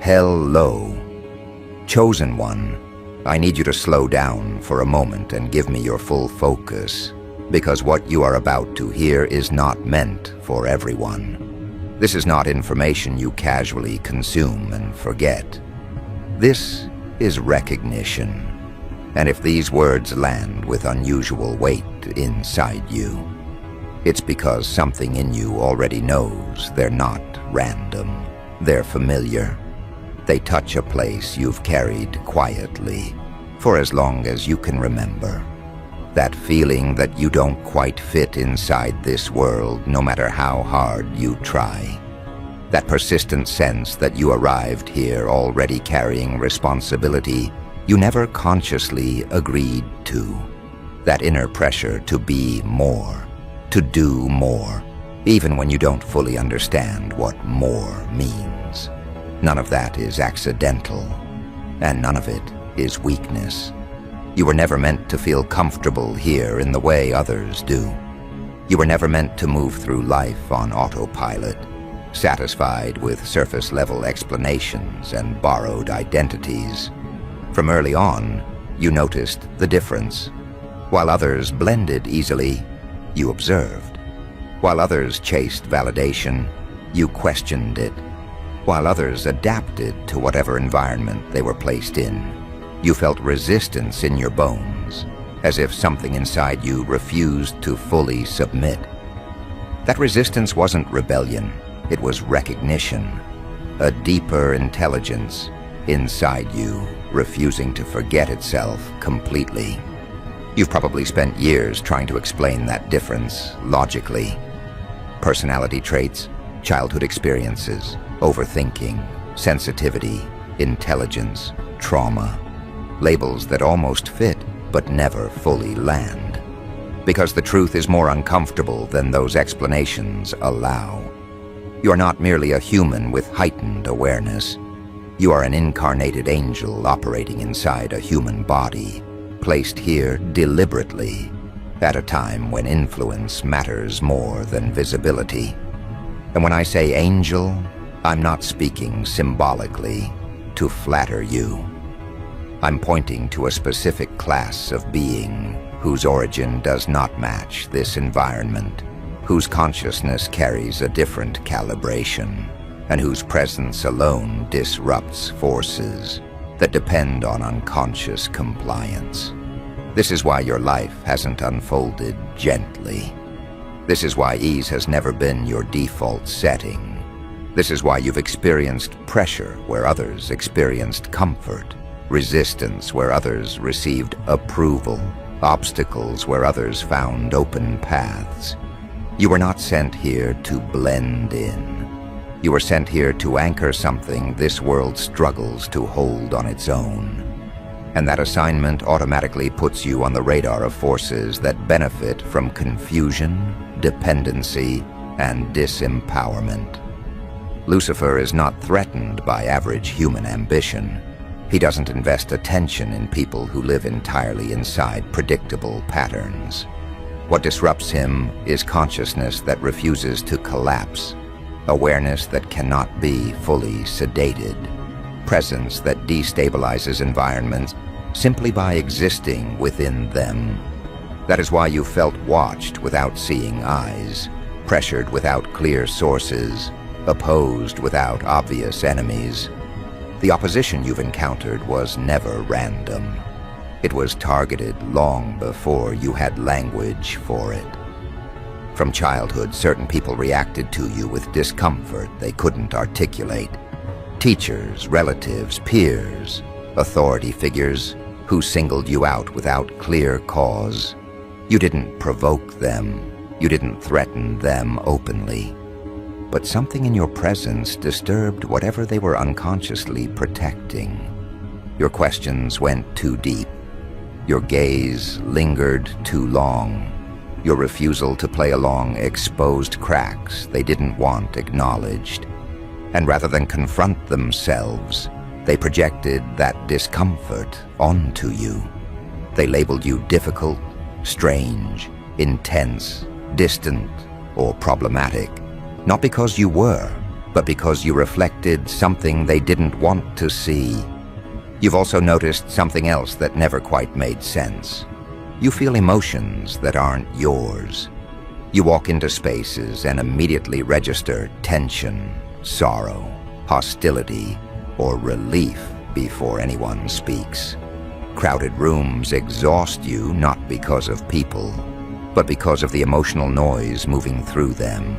Hello. Chosen one, I need you to slow down for a moment and give me your full focus, because what you are about to hear is not meant for everyone. This is not information you casually consume and forget. This is recognition. And if these words land with unusual weight inside you, it's because something in you already knows they're not random. They're familiar. They touch a place you've carried quietly for as long as you can remember. That feeling that you don't quite fit inside this world no matter how hard you try. That persistent sense that you arrived here already carrying responsibility you never consciously agreed to. That inner pressure to be more, to do more, even when you don't fully understand what more means. None of that is accidental, and none of it is weakness. You were never meant to feel comfortable here in the way others do. You were never meant to move through life on autopilot, satisfied with surface-level explanations and borrowed identities. From early on, you noticed the difference. While others blended easily, you observed. While others chased validation, you questioned it. While others adapted to whatever environment they were placed in, you felt resistance in your bones, as if something inside you refused to fully submit. That resistance wasn't rebellion, it was recognition, a deeper intelligence inside you refusing to forget itself completely. You've probably spent years trying to explain that difference logically. Personality traits, childhood experiences, overthinking, sensitivity, intelligence, trauma. Labels that almost fit but never fully land. Because the truth is more uncomfortable than those explanations allow. You are not merely a human with heightened awareness. You are an incarnated angel operating inside a human body, placed here deliberately, at a time when influence matters more than visibility. And when I say angel, I'm not speaking symbolically to flatter you. I'm pointing to a specific class of being whose origin does not match this environment, whose consciousness carries a different calibration, and whose presence alone disrupts forces that depend on unconscious compliance. This is why your life hasn't unfolded gently. This is why ease has never been your default setting. This is why you've experienced pressure where others experienced comfort, resistance where others received approval, obstacles where others found open paths. You were not sent here to blend in. You were sent here to anchor something this world struggles to hold on its own. And that assignment automatically puts you on the radar of forces that benefit from confusion, dependency, and disempowerment. Lucifer is not threatened by average human ambition. He doesn't invest attention in people who live entirely inside predictable patterns. What disrupts him is consciousness that refuses to collapse, awareness that cannot be fully sedated, presence that destabilizes environments simply by existing within them. That is why you felt watched without seeing eyes, pressured without clear sources, opposed without obvious enemies. The opposition you've encountered was never random. It was targeted long before you had language for it. From childhood, certain people reacted to you with discomfort they couldn't articulate. Teachers, relatives, peers, authority figures who singled you out without clear cause. You didn't provoke them. You didn't threaten them openly. But something in your presence disturbed whatever they were unconsciously protecting. Your questions went too deep. Your gaze lingered too long. Your refusal to play along exposed cracks they didn't want acknowledged. And rather than confront themselves, they projected that discomfort onto you. They labeled you difficult, strange, intense, distant, or problematic, not because you were, but because you reflected something they didn't want to see. You've also noticed something else that never quite made sense. You feel emotions that aren't yours. You walk into spaces and immediately register tension, sorrow, hostility, or relief before anyone speaks. Crowded rooms exhaust you not because of people, but because of the emotional noise moving through them.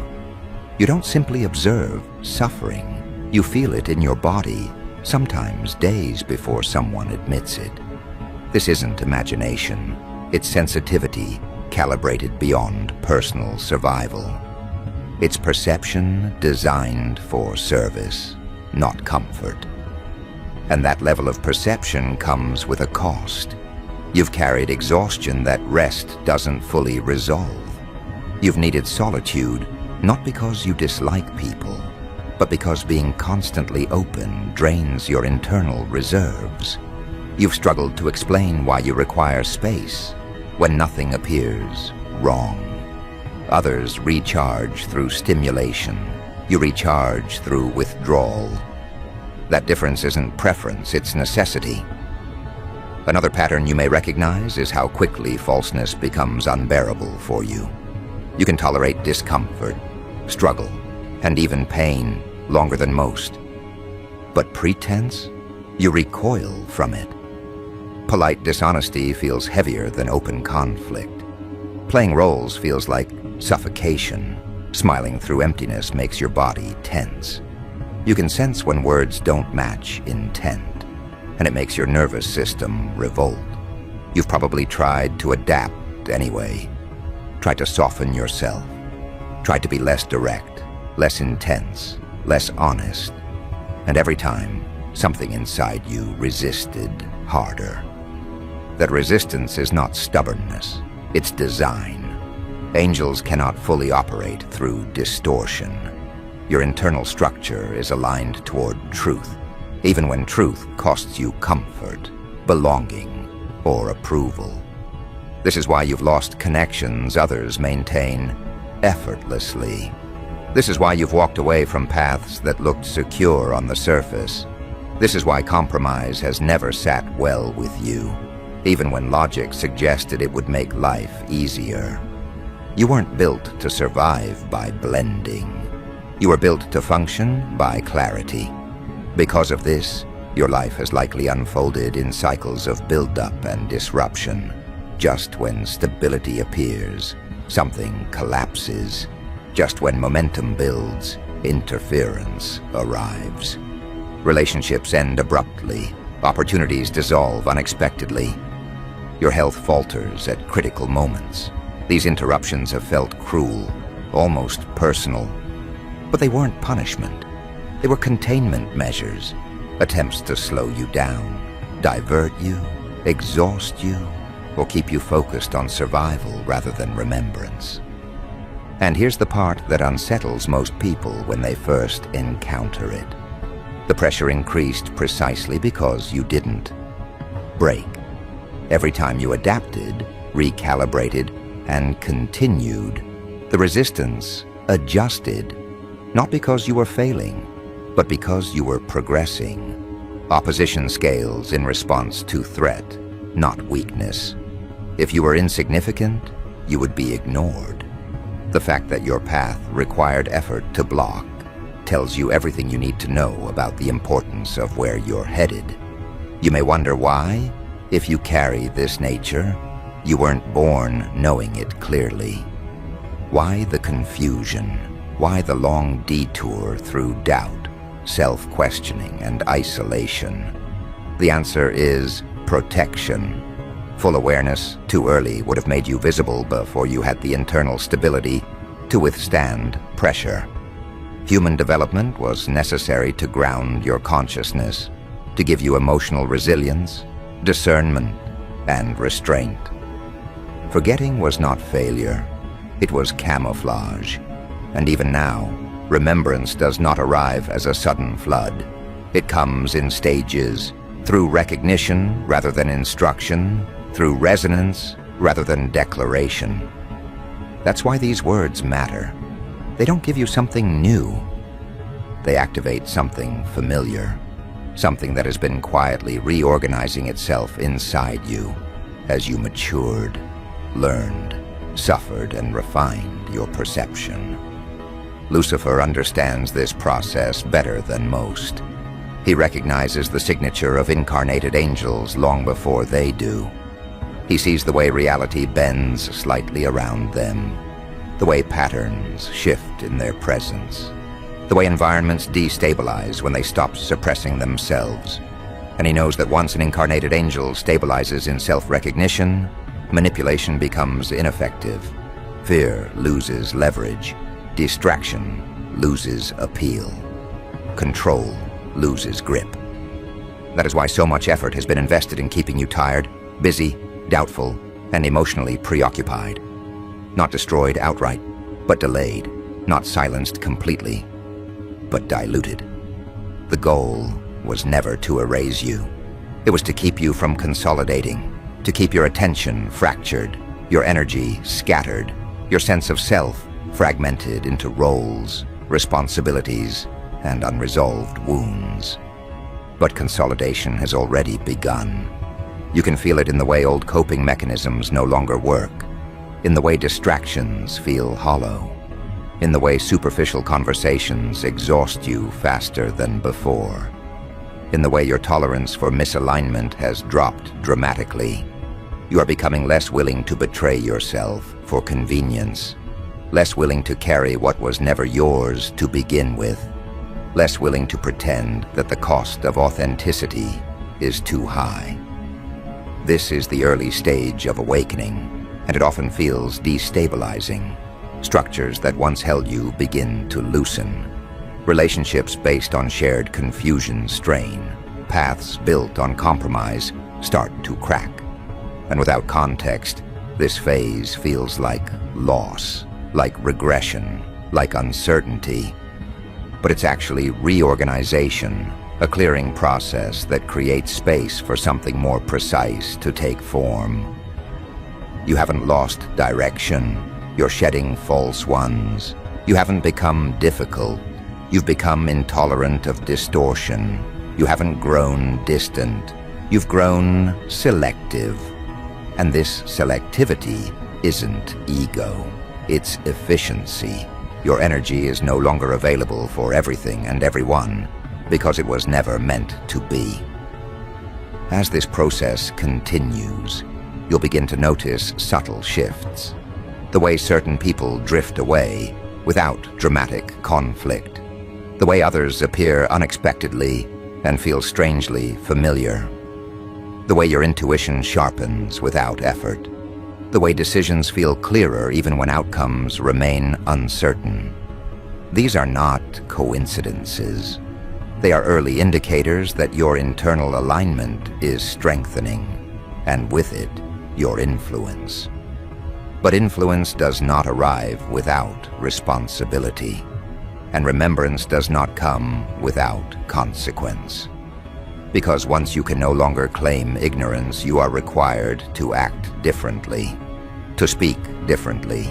You don't simply observe suffering, you feel it in your body, sometimes days before someone admits it. This isn't imagination, it's sensitivity calibrated beyond personal survival. It's perception designed for service, not comfort. And that level of perception comes with a cost. You've carried exhaustion that rest doesn't fully resolve. You've needed solitude, not because you dislike people, but because being constantly open drains your internal reserves. You've struggled to explain why you require space when nothing appears wrong. Others recharge through stimulation. You recharge through withdrawal. That difference isn't preference, it's necessity. Another pattern you may recognize is how quickly falseness becomes unbearable for you. You can tolerate discomfort, struggle, and even pain longer than most. But pretense? You recoil from it. Polite dishonesty feels heavier than open conflict. Playing roles feels like suffocation. Smiling through emptiness makes your body tense. You can sense when words don't match intent, and it makes your nervous system revolt. You've probably tried to adapt anyway. Tried to soften yourself. Tried to be less direct, less intense, less honest. And every time, something inside you resisted harder. That resistance is not stubbornness, it's design. Angels cannot fully operate through distortion. Your internal structure is aligned toward truth, even when truth costs you comfort, belonging, or approval. This is why you've lost connections others maintain effortlessly. This is why you've walked away from paths that looked secure on the surface. This is why compromise has never sat well with you, even when logic suggested it would make life easier. You weren't built to survive by blending. You were built to function by clarity. Because of this, your life has likely unfolded in cycles of buildup and disruption. Just when stability appears, something collapses. Just when momentum builds, interference arrives. Relationships end abruptly. Opportunities dissolve unexpectedly. Your health falters at critical moments. These interruptions have felt cruel, almost personal. But they weren't punishment. They were containment measures, attempts to slow you down, divert you, exhaust you, or keep you focused on survival rather than remembrance. And here's the part that unsettles most people when they first encounter it. The pressure increased precisely because you didn't break. Every time you adapted, recalibrated, and continued, the resistance adjusted. Not because you were failing, but because you were progressing. Opposition scales in response to threat, not weakness. If you were insignificant, you would be ignored. The fact that your path required effort to block tells you everything you need to know about the importance of where you're headed. You may wonder why, if you carry this nature, you weren't born knowing it clearly. Why the confusion? Why the long detour through doubt, self-questioning, and isolation? The answer is protection. Full awareness too early would have made you visible before you had the internal stability to withstand pressure. Human development was necessary to ground your consciousness, to give you emotional resilience, discernment, and restraint. Forgetting was not failure, it was camouflage. And even now, remembrance does not arrive as a sudden flood. It comes in stages, through recognition rather than instruction, through resonance rather than declaration. That's why these words matter. They don't give you something new. they activate something familiar, something that has been quietly reorganizing itself inside you as you matured, learned, suffered, and refined your perception. Lucifer understands this process better than most. He recognizes the signature of incarnated angels long before they do. He sees the way reality bends slightly around them, the way patterns shift in their presence, the way environments destabilize when they stop suppressing themselves. And he knows that once an incarnated angel stabilizes in self-recognition, manipulation becomes ineffective. Fear loses leverage. Distraction loses appeal. Control loses grip. That is why so much effort has been invested in keeping you tired, busy, doubtful, and emotionally preoccupied. Not destroyed outright, but delayed. Not silenced completely, but diluted. The goal was never to erase you. It was to keep you from consolidating, to keep your attention fractured, your energy scattered, your sense of self fragmented into roles, responsibilities, and unresolved wounds. But consolidation has already begun. You can feel it in the way old coping mechanisms no longer work, in the way distractions feel hollow, in the way superficial conversations exhaust you faster than before, in the way your tolerance for misalignment has dropped dramatically. You are becoming less willing to betray yourself for convenience, less willing to carry what was never yours to begin with, less willing to pretend that the cost of authenticity is too high. This is the early stage of awakening, and it often feels destabilizing. Structures that once held you begin to loosen. Relationships based on shared confusion strain. Paths built on compromise start to crack. And without context, this phase feels like loss, like regression, like uncertainty. But it's actually reorganization, a clearing process that creates space for something more precise to take form. You haven't lost direction. You're shedding false ones. You haven't become difficult. You've become intolerant of distortion. You haven't grown distant. You've grown selective. And this selectivity isn't ego. It's efficiency. Your energy is no longer available for everything and everyone because it was never meant to be. As this process continues, you'll begin to notice subtle shifts. The way certain people drift away without dramatic conflict. The way others appear unexpectedly and feel strangely familiar. The way your intuition sharpens without effort. The way decisions feel clearer even when outcomes remain uncertain. These are not coincidences. They are early indicators that your internal alignment is strengthening, and with it, your influence. But influence does not arrive without responsibility, and remembrance does not come without consequence. Because once you can no longer claim ignorance, you are required to act differently, to speak differently,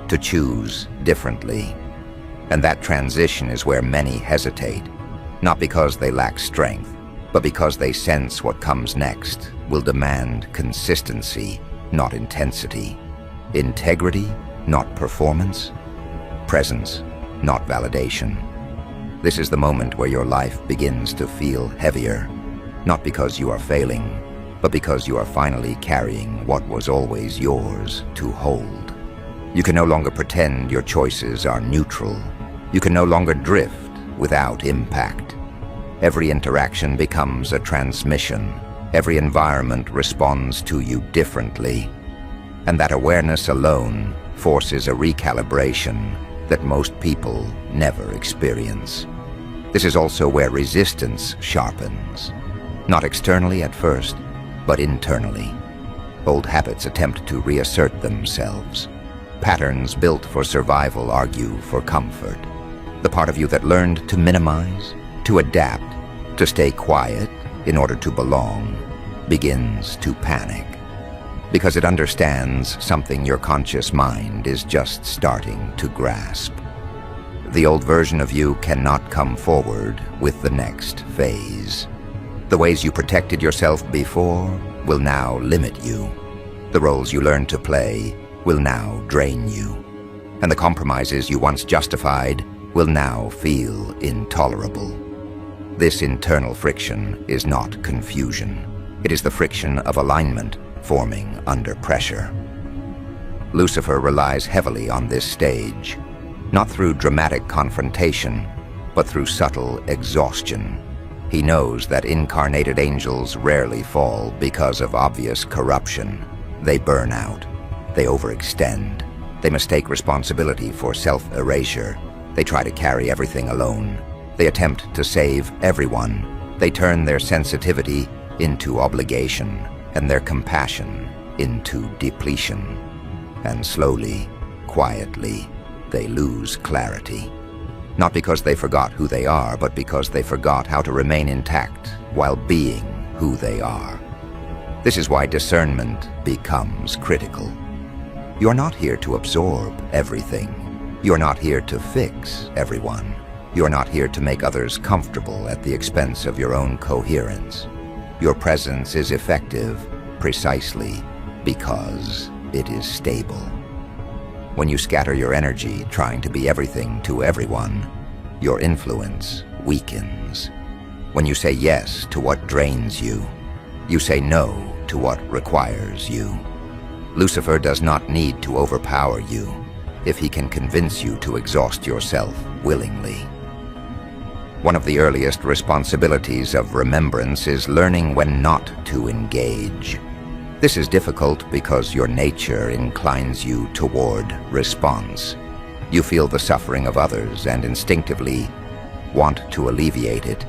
to choose differently. And that transition is where many hesitate, not because they lack strength, but because they sense what comes next will demand consistency, not intensity, integrity, not performance, presence, not validation. This is the moment where your life begins to feel heavier, not because you are failing, but because you are finally carrying what was always yours to hold. You can no longer pretend your choices are neutral. You can no longer drift without impact. Every interaction becomes a transmission. Every environment responds to you differently. And that awareness alone forces a recalibration that most people never experience. This is also where resistance sharpens. Not externally at first, but internally. Old habits attempt to reassert themselves. Patterns built for survival argue for comfort. The part of you that learned to minimize, to adapt, to stay quiet in order to belong, begins to panic. Because it understands something your conscious mind is just starting to grasp. The old version of you cannot come forward with the next phase. The ways you protected yourself before will now limit you. The roles you learned to play will now drain you. And the compromises you once justified will now feel intolerable. This internal friction is not confusion. It is the friction of alignment forming under pressure. Lucifer relies heavily on this stage, not through dramatic confrontation, but through subtle exhaustion. He knows that incarnated angels rarely fall because of obvious corruption. They burn out. They overextend. They mistake responsibility for self-erasure. They try to carry everything alone. They attempt to save everyone. They turn their sensitivity into obligation and their compassion into depletion. And slowly, quietly, they lose clarity. Not because they forgot who they are, but because they forgot how to remain intact while being who they are. This is why discernment becomes critical. You're not here to absorb everything. You're not here to fix everyone. You're not here to make others comfortable at the expense of your own coherence. Your presence is effective precisely because it is stable. When you scatter your energy trying to be everything to everyone, your influence weakens. When you say yes to what drains you, you say no to what requires you. Lucifer does not need to overpower you if he can convince you to exhaust yourself willingly. One of the earliest responsibilities of remembrance is learning when not to engage. This is difficult because your nature inclines you toward response. You feel the suffering of others and instinctively want to alleviate it.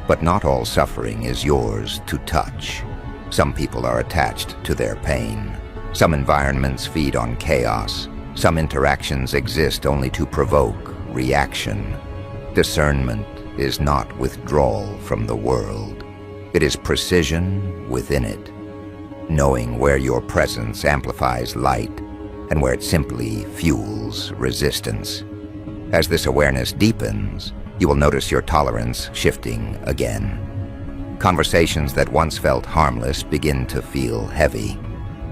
But not all suffering is yours to touch. Some people are attached to their pain. Some environments feed on chaos. Some interactions exist only to provoke reaction. Discernment is not withdrawal from the world. It is precision within it. Knowing where your presence amplifies light and where it simply fuels resistance. As this awareness deepens, you will notice your tolerance shifting again. Conversations that once felt harmless begin to feel heavy.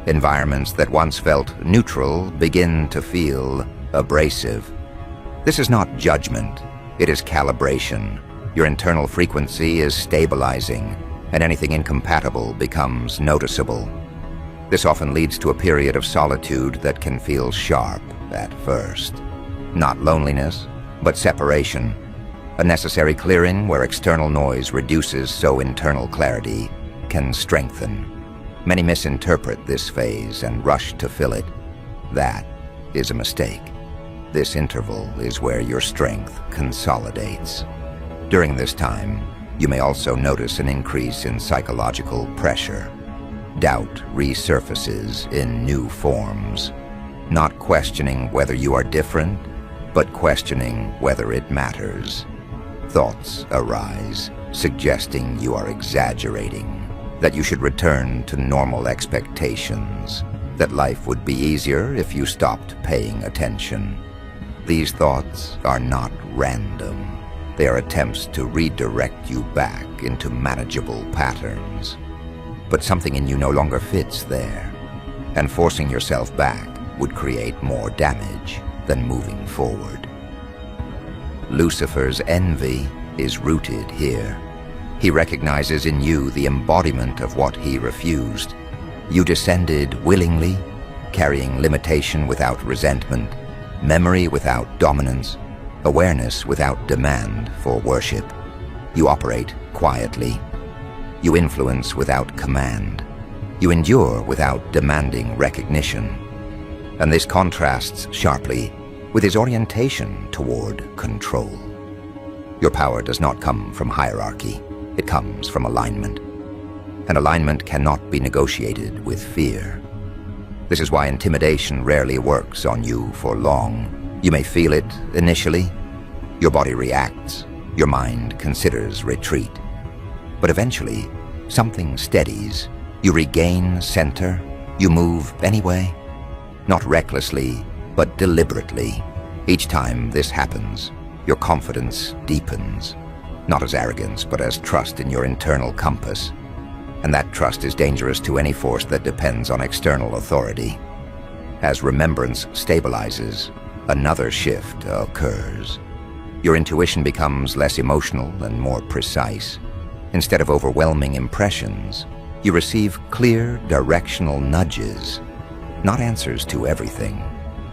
Environments that once felt neutral begin to feel abrasive. This is not judgment, it is calibration. Your internal frequency is stabilizing, and anything incompatible becomes noticeable. This often leads to a period of solitude that can feel sharp at first. Not loneliness, but separation. A necessary clearing where external noise reduces so internal clarity can strengthen. Many misinterpret this phase and rush to fill it. That is a mistake. This interval is where your strength consolidates. During this time, you may also notice an increase in psychological pressure. Doubt resurfaces in new forms, not questioning whether you are different, but questioning whether it matters. Thoughts arise, suggesting you are exaggerating, that you should return to normal expectations, that life would be easier if you stopped paying attention. These thoughts are not random. They are attempts to redirect you back into manageable patterns. But something in you no longer fits there, and forcing yourself back would create more damage than moving forward. Lucifer's envy is rooted here. He recognizes in you the embodiment of what he refused. You descended willingly, carrying limitation without resentment, memory without dominance, awareness without demand for worship. You operate quietly. You influence without command. You endure without demanding recognition. And this contrasts sharply with his orientation toward control. Your power does not come from hierarchy. It comes from alignment. And alignment cannot be negotiated with fear. This is why intimidation rarely works on you for long. You may feel it initially. Your body reacts. Your mind considers retreat. But eventually, something steadies. You regain center. You move anyway. Not recklessly, but deliberately. Each time this happens, Your confidence deepens, not as arrogance, but as trust in your internal compass. And that trust is dangerous to any force that depends on external authority. As remembrance stabilizes, another shift occurs. Your intuition becomes less emotional and more precise. Instead of overwhelming impressions, you receive clear, directional nudges, not answers to everything,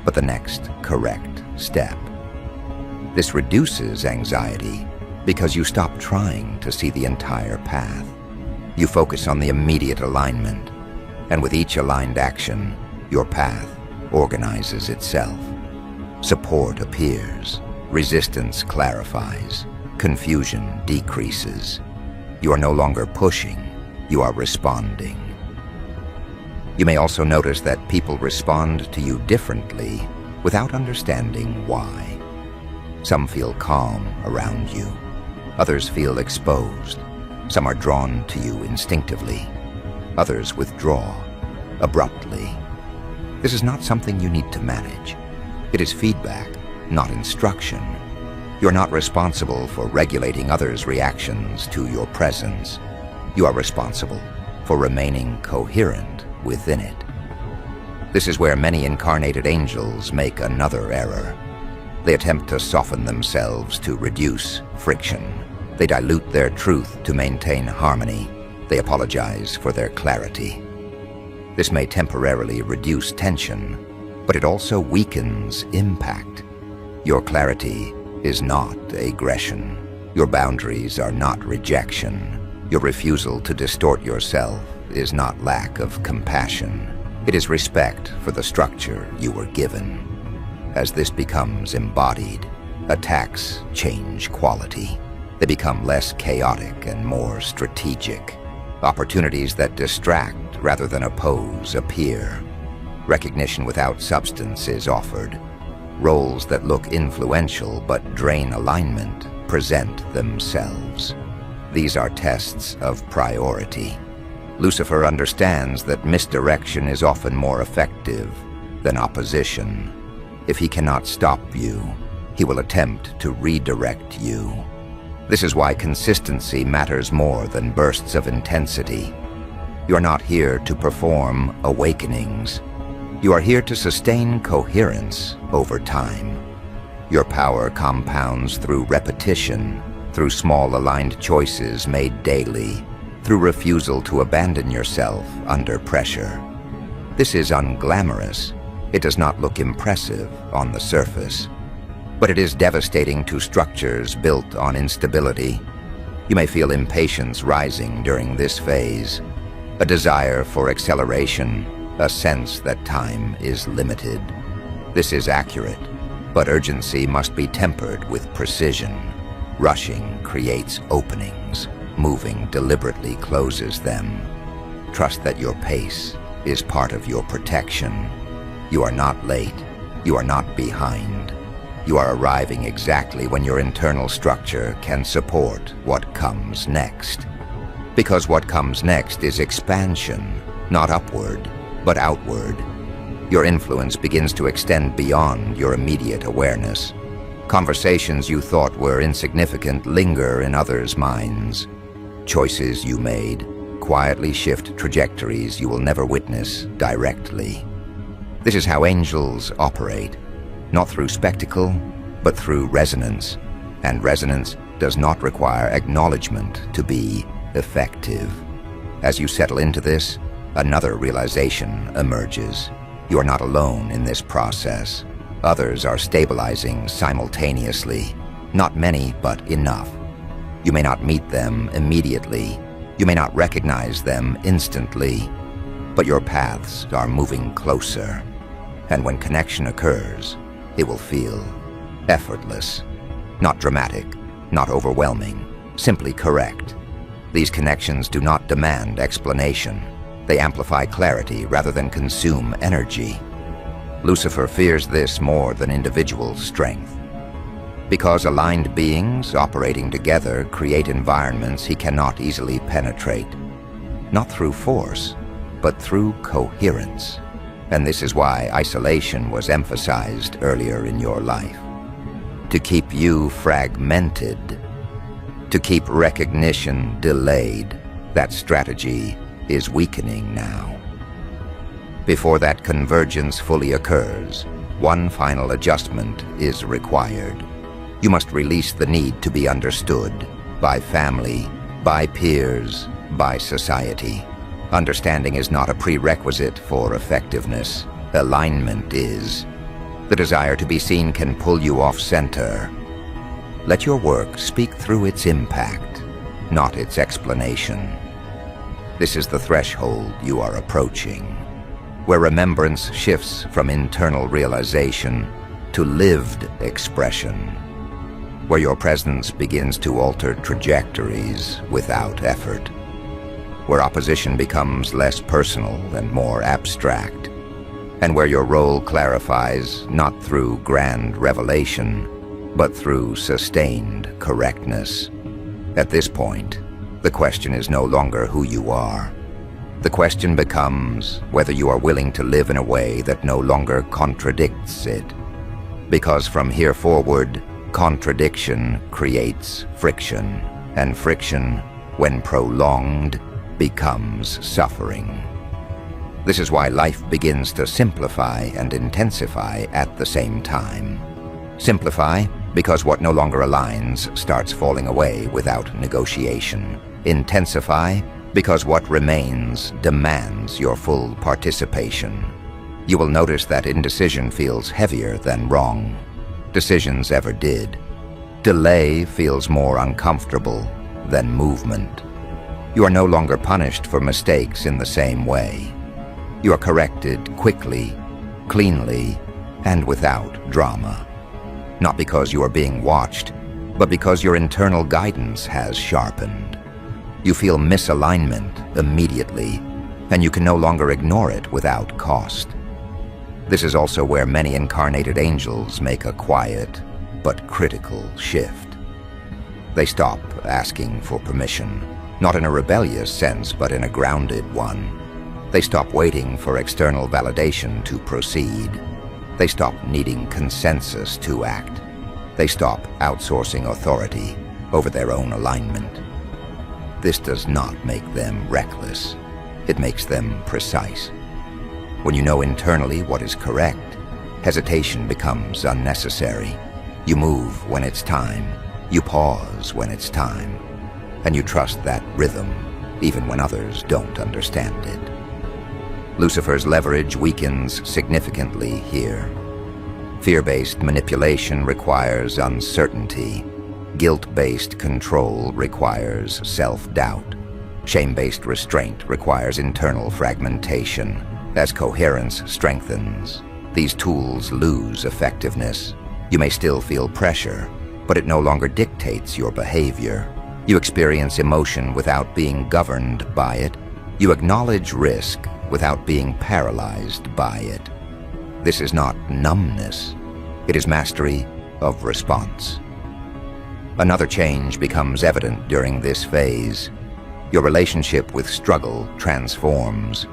but the next correct step. This reduces anxiety because you stop trying to see the entire path. You focus on the immediate alignment, and with each aligned action, your path organizes itself. Support appears, resistance clarifies, confusion decreases. You are no longer pushing, you are responding. You may also notice that people respond to you differently without understanding why. Some feel calm around you, others feel exposed. Some are drawn to you instinctively, others withdraw abruptly. This is not something you need to manage. It is feedback, not instruction. You're not responsible for regulating others' reactions to your presence. You are responsible for remaining coherent within it. This is where many incarnated angels make another error. They attempt to soften themselves to reduce friction. They dilute their truth to maintain harmony. They apologize for their clarity. This may temporarily reduce tension, but it also weakens impact. Your clarity is not aggression. Your boundaries are not rejection. Your refusal to distort yourself is not lack of compassion. It is respect for the structure you were given. As this becomes embodied, attacks change quality. They become less chaotic and more strategic. Opportunities that distract rather than oppose appear. Recognition without substance is offered. Roles that look influential but drain alignment present themselves. These are tests of priority. Lucifer understands that misdirection is often more effective than opposition. If he cannot stop you, he will attempt to redirect you. This is why consistency matters more than bursts of intensity. You are not here to perform awakenings. You are here to sustain coherence over time. Your power compounds through repetition, through small aligned choices made daily, through refusal to abandon yourself under pressure. This is unglamorous. It does not look impressive on the surface, but it is devastating to structures built on instability. You may feel impatience rising during this phase, a desire for acceleration, a sense that time is limited. This is accurate, but urgency must be tempered with precision. Rushing creates openings. Moving deliberately closes them. Trust that your pace is part of your protection. You are not late. You are not behind. You are arriving exactly when your internal structure can support what comes next. Because what comes next is expansion, not upward, but outward. Your influence begins to extend beyond your immediate awareness. Conversations you thought were insignificant linger in others' minds. Choices you made quietly shift trajectories you will never witness directly. This is how angels operate, not through spectacle, but through resonance. And resonance does not require acknowledgement to be effective. As you settle into this, another realization emerges. You are not alone in this process. Others are stabilizing simultaneously. Not many, but enough. You may not meet them immediately. You may not recognize them instantly, but your paths are moving closer. And when connection occurs, it will feel effortless. Not dramatic, not overwhelming, simply correct. These connections do not demand explanation. They amplify clarity rather than consume energy. Lucifer fears this more than individual strength. Because aligned beings operating together create environments he cannot easily penetrate. Not through force, but through coherence. And this is why isolation was emphasized earlier in your life. to keep you fragmented, to keep recognition delayed. That strategy is weakening now. Before that convergence fully occurs, one final adjustment is required. You must release the need to be understood by family, by peers, by society. Understanding is not a prerequisite for effectiveness. Alignment is. The desire to be seen can pull you off center. Let your work speak through its impact, not its explanation. This is the threshold you are approaching, where remembrance shifts from internal realization to lived expression, where your presence begins to alter trajectories without effort, where opposition becomes less personal and more abstract, and where your role clarifies not through grand revelation, but through sustained correctness. At this point, the question is no longer who you are. The question becomes whether you are willing to live in a way that no longer contradicts it. Because from here forward, contradiction creates friction, and friction, when prolonged, becomes suffering. This is why life begins to simplify and intensify at the same time. Simplify because what no longer aligns starts falling away without negotiation. Intensify because what remains demands your full participation. You will notice that indecision feels heavier than wrong. Decisions ever did. Delay feels more uncomfortable than movement. You are no longer punished for mistakes in the same way. You are corrected quickly, cleanly, and without drama. Not because you are being watched, but because your internal guidance has sharpened. You feel misalignment immediately, and you can no longer ignore it without cost. This is also where many incarnated angels make a quiet but critical shift. They stop asking for permission, not in a rebellious sense, but in a grounded one. They stop waiting for external validation to proceed. They stop needing consensus to act. They stop outsourcing authority over their own alignment. This does not make them reckless. It makes them precise. When you know internally what is correct, hesitation becomes unnecessary. You move when it's time. You pause when it's time. And you trust that rhythm, even when others don't understand it. Lucifer's leverage weakens significantly here. Fear-based manipulation requires uncertainty. Guilt-based control requires self-doubt. Shame-based restraint requires internal fragmentation. As coherence strengthens, these tools lose effectiveness. You may still feel pressure, but it no longer dictates your behavior. You experience emotion without being governed by it. You acknowledge risk without being paralyzed by it. This is not numbness. It is mastery of response. Another change becomes evident during this phase. Your relationship with struggle transforms.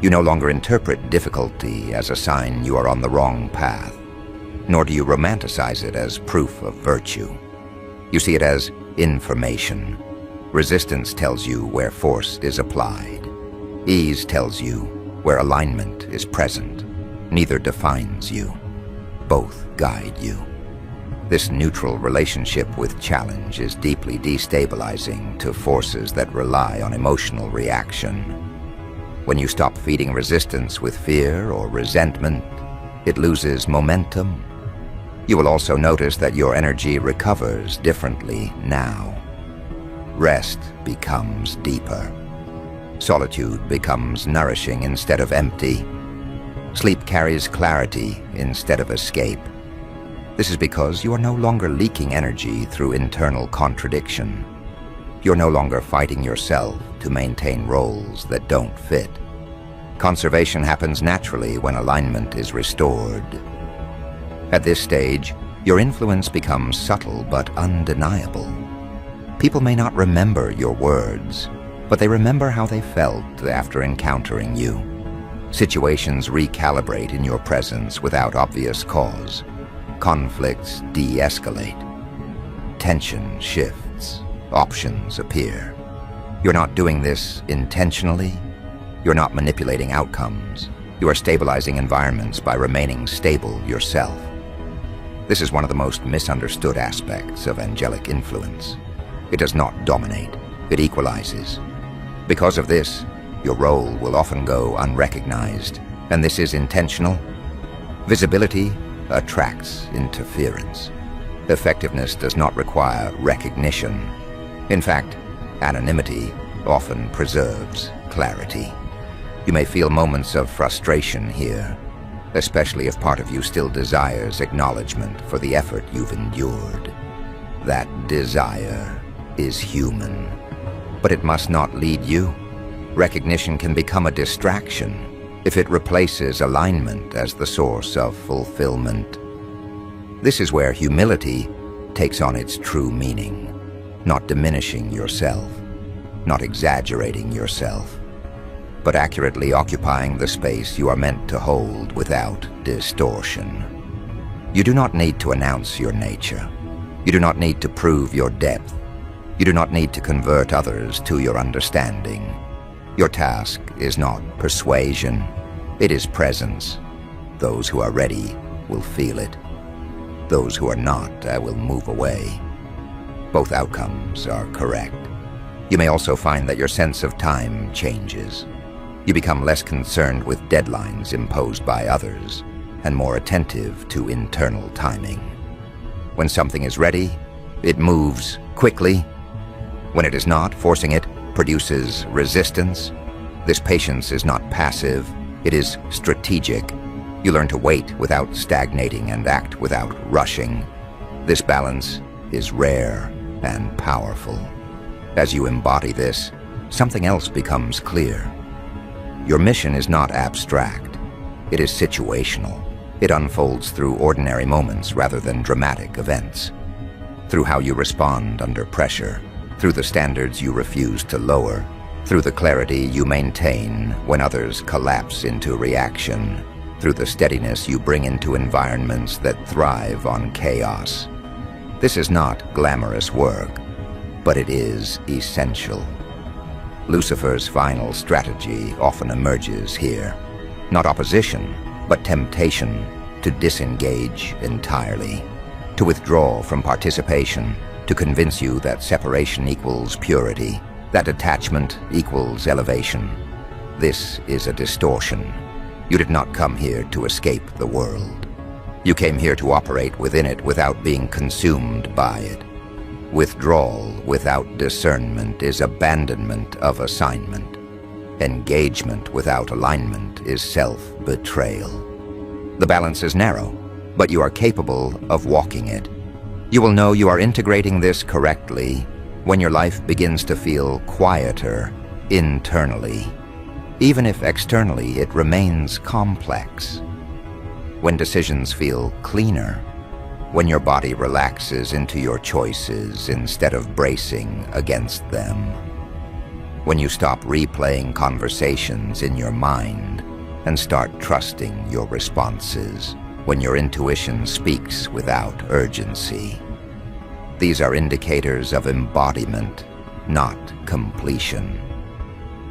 You no longer interpret difficulty as a sign you are on the wrong path, nor do you romanticize it as proof of virtue. You see it as information. Resistance tells you where force is applied. Ease tells you where alignment is present. Neither defines you. Both guide you. This neutral relationship with challenge is deeply destabilizing to forces that rely on emotional reaction. When you stop feeding resistance with fear or resentment, it loses momentum. You will also notice that your energy recovers differently now. Rest becomes deeper. Solitude becomes nourishing instead of empty. Sleep carries clarity instead of escape. This is because you are no longer leaking energy through internal contradiction. You're no longer fighting yourself to maintain roles that don't fit. Conservation happens naturally when alignment is restored. At this stage, your influence becomes subtle but undeniable. People may not remember your words, but they remember how they felt after encountering you. Situations recalibrate in your presence without obvious cause. conflicts de-escalate. Tension shifts. Options appear. You're not doing this intentionally. You're not manipulating outcomes. You are stabilizing environments by remaining stable yourself. This is one of the most misunderstood aspects of angelic influence. It does not dominate. It equalizes. Because of this, your role will often go unrecognized, and this is intentional. Visibility attracts interference. Effectiveness does not require recognition. In fact, anonymity often preserves clarity. You may feel moments of frustration here, especially if part of you still desires acknowledgement for the effort you've endured. That desire is human, but it must not lead you. Recognition can become a distraction if it replaces alignment as the source of fulfillment. This is where humility takes on its true meaning, not diminishing yourself, not exaggerating yourself, but accurately occupying the space you are meant to hold without distortion. You do not need to announce your nature. You do not need to prove your depth. You do not need to convert others to your understanding. Your task is not persuasion, it is presence. Those who are ready will feel it. Those who are not, will move away. Both outcomes are correct. You may also find that your sense of time changes. You become less concerned with deadlines imposed by others and more attentive to internal timing. When something is ready, it moves quickly. When it is not, forcing it produces resistance. This patience is not passive, it is strategic. You learn to wait without stagnating and act without rushing. This balance is rare and powerful. As you embody this, something else becomes clear. Your mission is not abstract. It is situational. It unfolds through ordinary moments rather than dramatic events. Through how you respond under pressure, through the standards you refuse to lower, through the clarity you maintain when others collapse into reaction, through the steadiness you bring into environments that thrive on chaos. This is not glamorous work, but it is essential. Lucifer's final strategy often emerges here. Not opposition, but temptation to disengage entirely, to withdraw from participation, to convince you that separation equals purity, that attachment equals elevation. This is a distortion. You did not come here to escape the world. You came here to operate within it without being consumed by it. Withdrawal without discernment is abandonment of assignment. Engagement without alignment is self-betrayal. The balance is narrow, but you are capable of walking it. You will know you are integrating this correctly when your life begins to feel quieter internally, even if externally it remains complex. When decisions feel cleaner, when your body relaxes into your choices instead of bracing against them, when you stop replaying conversations in your mind and start trusting your responses, when your intuition speaks without urgency. These are indicators of embodiment, not completion.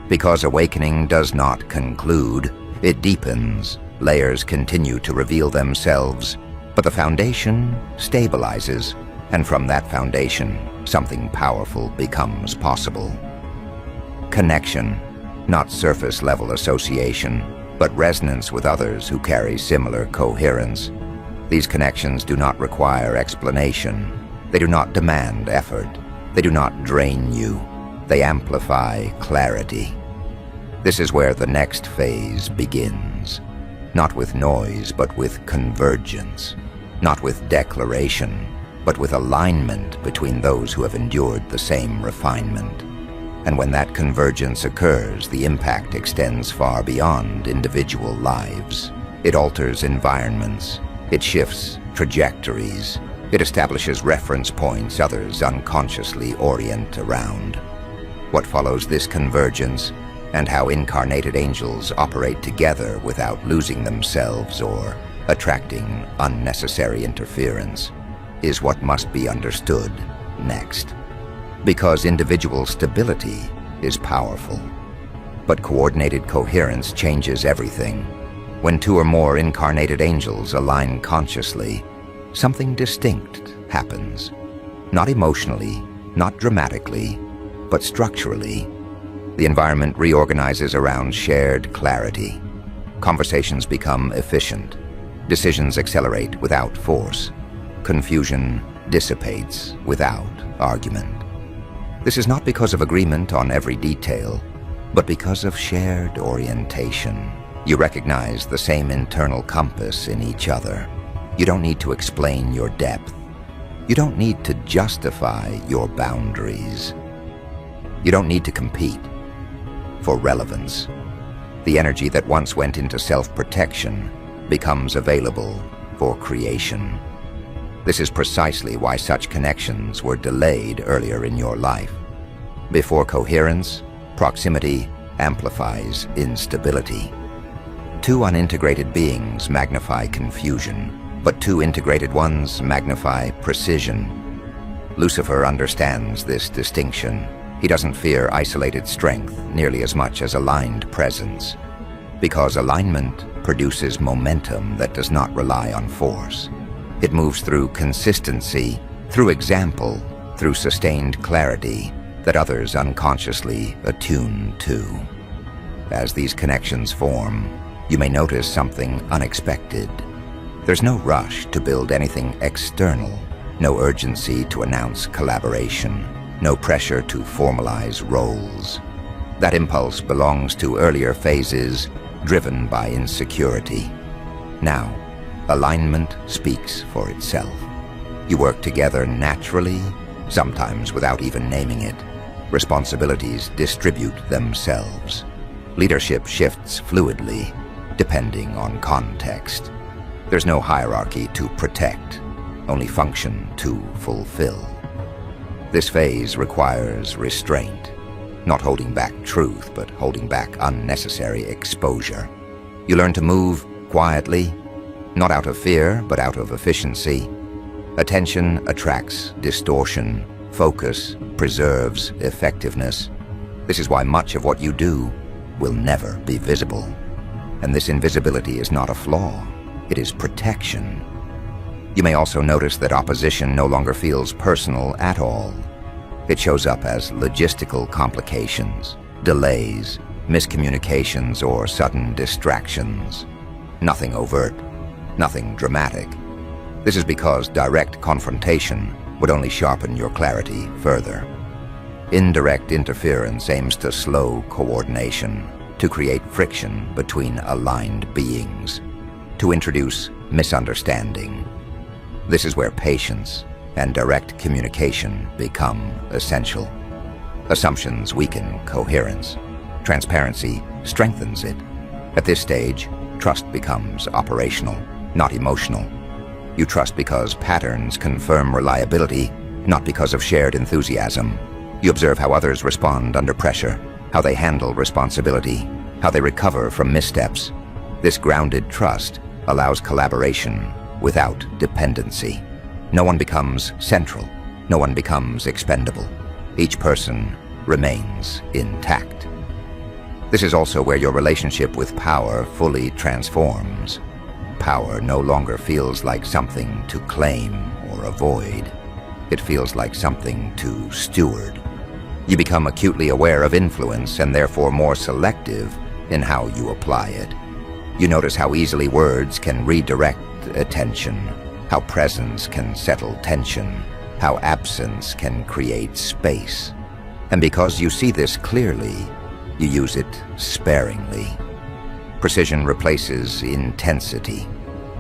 Because awakening does not conclude, it deepens. Layers continue to reveal themselves, but the foundation stabilizes, and from that foundation, something powerful becomes possible. Connection, not surface-level association, but resonance with others who carry similar coherence. These connections do not require explanation. They do not demand effort. They do not drain you. They amplify clarity. This is where the next phase begins. Not with noise, but with convergence. Not with declaration, but with alignment between those who have endured the same refinement. And when that convergence occurs, the impact extends far beyond individual lives. It alters environments. It shifts trajectories. It establishes reference points others unconsciously orient around. What follows this convergence, and how incarnated angels operate together without losing themselves or attracting unnecessary interference, is what must be understood next. Because individual stability is powerful, but coordinated coherence changes everything. When two or more incarnated angels align consciously, something distinct happens. Not emotionally, not dramatically, but structurally. The environment reorganizes around shared clarity. Conversations become efficient. Decisions accelerate without force. Confusion dissipates without argument. This is not because of agreement on every detail, but because of shared orientation. You recognize the same internal compass in each other. You don't need to explain your depth. You don't need to justify your boundaries. You don't need to compete for relevance. The energy that once went into self-protection becomes available for creation. This is precisely why such connections were delayed earlier in your life. Before coherence, proximity amplifies instability. Two unintegrated beings magnify confusion, but two integrated ones magnify precision. Lucifer understands this distinction. He doesn't fear isolated strength nearly as much as aligned presence, because alignment produces momentum that does not rely on force. It moves through consistency, through example, through sustained clarity that others unconsciously attune to. As these connections form, you may notice something unexpected. There's no rush to build anything external, no urgency to announce collaboration, no pressure to formalize roles. That impulse belongs to earlier phases driven by insecurity. Now, alignment speaks for itself. You work together naturally, sometimes without even naming it. Responsibilities distribute themselves. Leadership shifts fluidly, depending on context. There's no hierarchy to protect, only function to fulfill. This phase requires restraint, not holding back truth, but holding back unnecessary exposure. You learn to move quietly, not out of fear, but out of efficiency. Attention attracts distortion. Focus preserves effectiveness. This is why much of what you do will never be visible. And this invisibility is not a flaw, it is protection. You may also notice that opposition no longer feels personal at all. It shows up as logistical complications, delays, miscommunications, or sudden distractions. Nothing overt, nothing dramatic. This is because direct confrontation would only sharpen your clarity further. Indirect interference aims to slow coordination, to create friction between aligned beings, to introduce misunderstanding. This is where patience and direct communication become essential. Assumptions weaken coherence. Transparency strengthens it. At this stage, trust becomes operational, not emotional. You trust because patterns confirm reliability, not because of shared enthusiasm. You observe how others respond under pressure, how they handle responsibility, how they recover from missteps. This grounded trust allows collaboration without dependency. No one becomes central. No one becomes expendable. Each person remains intact. This is also where your relationship with power fully transforms. Power no longer feels like something to claim or avoid. It feels like something to steward. You become acutely aware of influence and therefore more selective in how you apply it. You notice how easily words can redirect attention, how presence can settle tension, how absence can create space. And because you see this clearly, you use it sparingly. Precision replaces intensity.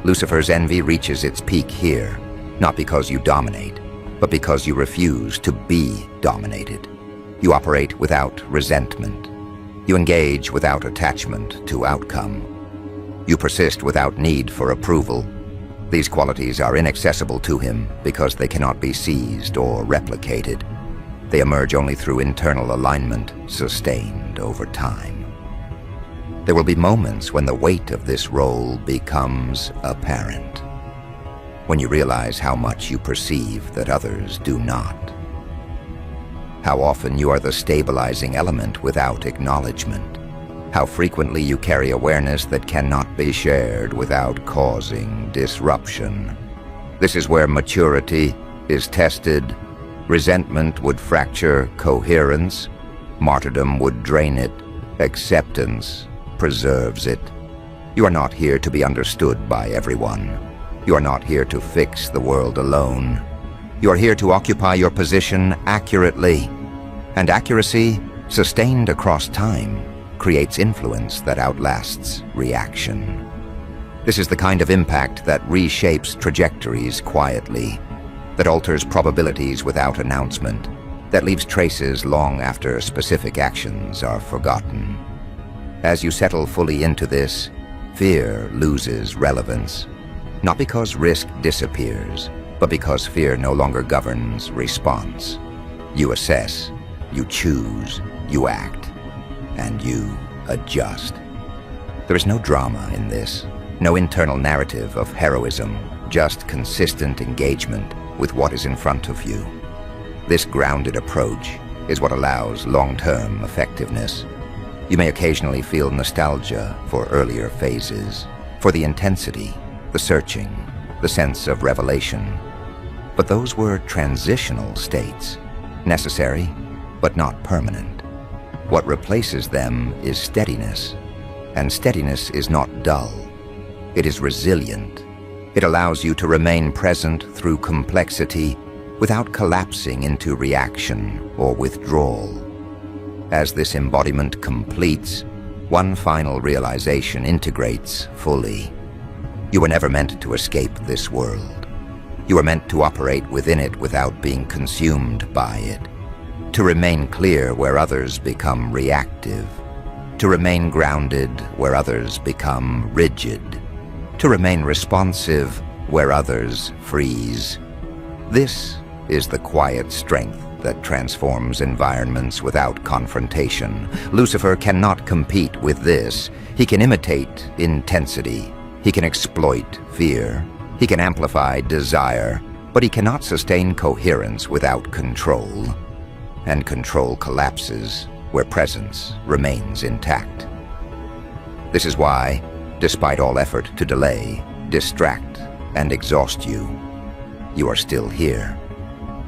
Lucifer's envy reaches its peak here, not because you dominate, but because you refuse to be dominated. You operate without resentment. You engage without attachment to outcome. You persist without need for approval. These qualities are inaccessible to him because they cannot be seized or replicated. They emerge only through internal alignment sustained over time. There will be moments when the weight of this role becomes apparent, when you realize how much you perceive that others do not. How often you are the stabilizing element without acknowledgement. How frequently you carry awareness that cannot be shared without causing disruption. This is where maturity is tested. Resentment would fracture coherence. Martyrdom would drain it. Acceptance preserves it. You are not here to be understood by everyone. You are not here to fix the world alone. You are here to occupy your position accurately. And accuracy, sustained across time, creates influence that outlasts reaction. This is the kind of impact that reshapes trajectories quietly, that alters probabilities without announcement, that leaves traces long after specific actions are forgotten. As you settle fully into this, fear loses relevance, not because risk disappears, but because fear no longer governs response. You assess, you choose, you act, and you adjust. There is no drama in this, no internal narrative of heroism, just consistent engagement with what is in front of you. This grounded approach is what allows long-term effectiveness. You may occasionally feel nostalgia for earlier phases, for the intensity, the searching, the sense of revelation. But those were transitional states, necessary but not permanent. What replaces them is steadiness, and steadiness is not dull. It is resilient. It allows you to remain present through complexity without collapsing into reaction or withdrawal. As this embodiment completes, one final realization integrates fully. You were never meant to escape this world. You were meant to operate within it without being consumed by it. To remain clear where others become reactive. To remain grounded where others become rigid. To remain responsive where others freeze. This is the quiet strength that transforms environments without confrontation. Lucifer cannot compete with this. He can imitate intensity. He can exploit fear. He can amplify desire. But he cannot sustain coherence without control. And control collapses where presence remains intact. This is why, despite all effort to delay, distract, and exhaust you, you are still here,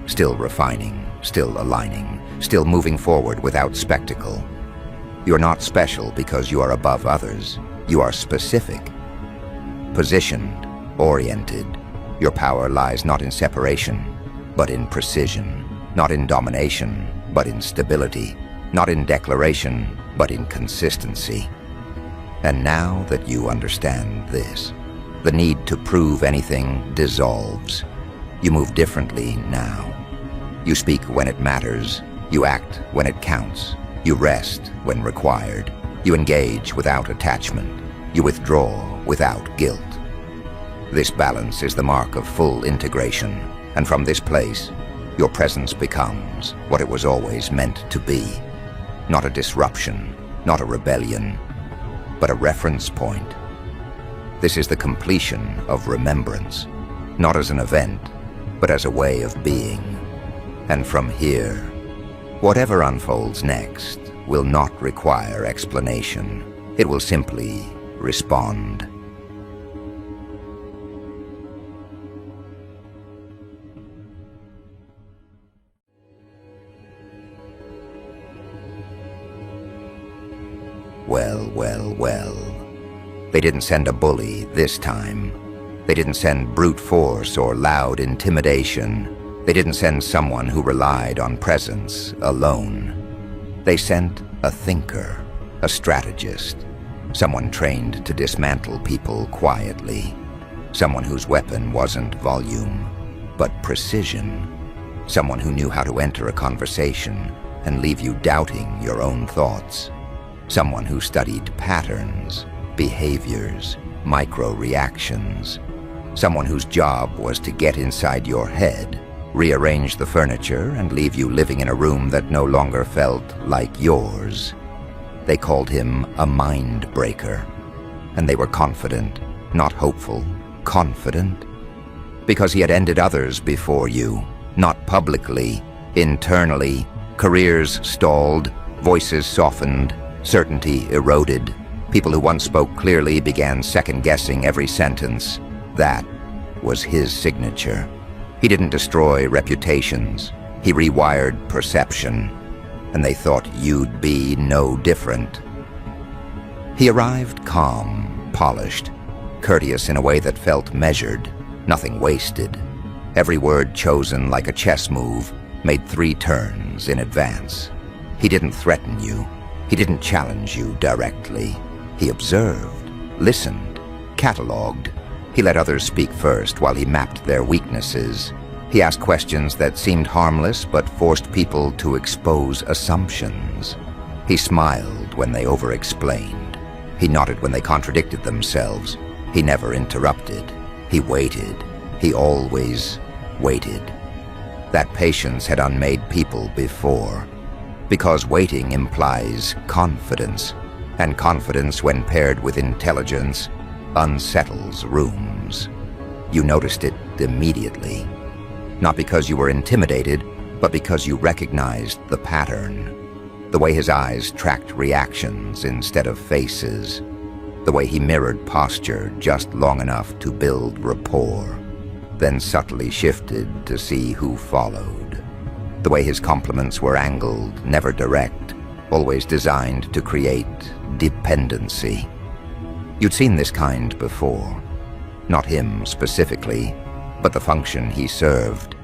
still refining, still aligning, still moving forward without spectacle. You are not special because you are above others. You are specific, positioned, oriented. Your power lies not in separation, but in precision. Not in domination, but in stability. Not in declaration, but in consistency. And now that you understand this, the need to prove anything dissolves. You move differently now. You speak when it matters. You act when it counts. You rest when required. You engage without attachment. You withdraw without guilt. This balance is the mark of full integration, and from this place, your presence becomes what it was always meant to be. Not a disruption, not a rebellion, but a reference point. This is the completion of remembrance, not as an event, but as a way of being. And from here, whatever unfolds next will not require explanation. It will simply respond. Well. They didn't send a bully this time. They didn't send brute force or loud intimidation. They didn't send someone who relied on presence alone. They sent a thinker, a strategist, someone trained to dismantle people quietly, someone whose weapon wasn't volume, but precision, someone who knew how to enter a conversation and leave you doubting your own thoughts. Someone who studied patterns, behaviors, micro-reactions. Someone whose job was to get inside your head, rearrange the furniture, and leave you living in a room that no longer felt like yours. They called him a mind breaker. And they were confident, not hopeful, confident. Because he had ended others before you, not publicly, internally. Careers stalled, voices softened, certainty eroded. People who once spoke clearly began second-guessing every sentence. That was his signature. He didn't destroy reputations. He rewired perception. And they thought you'd be no different. He arrived calm, polished, courteous in a way that felt measured, nothing wasted. Every word chosen like a chess move, made 3 turns in advance. He didn't threaten you. He didn't challenge you directly. He observed, listened, catalogued. He let others speak first while he mapped their weaknesses. He asked questions that seemed harmless but forced people to expose assumptions. He smiled when they over-explained. He nodded when they contradicted themselves. He never interrupted. He waited. He always waited. That patience had unmade people before. Because waiting implies confidence, and confidence, when paired with intelligence, unsettles rooms. You noticed it immediately. Not because you were intimidated, but because you recognized the pattern. The way his eyes tracked reactions instead of faces. The way he mirrored posture just long enough to build rapport, then subtly shifted to see who followed. The way his compliments were angled, never direct, always designed to create dependency. You'd seen this kind before. Not him specifically, but the function he served.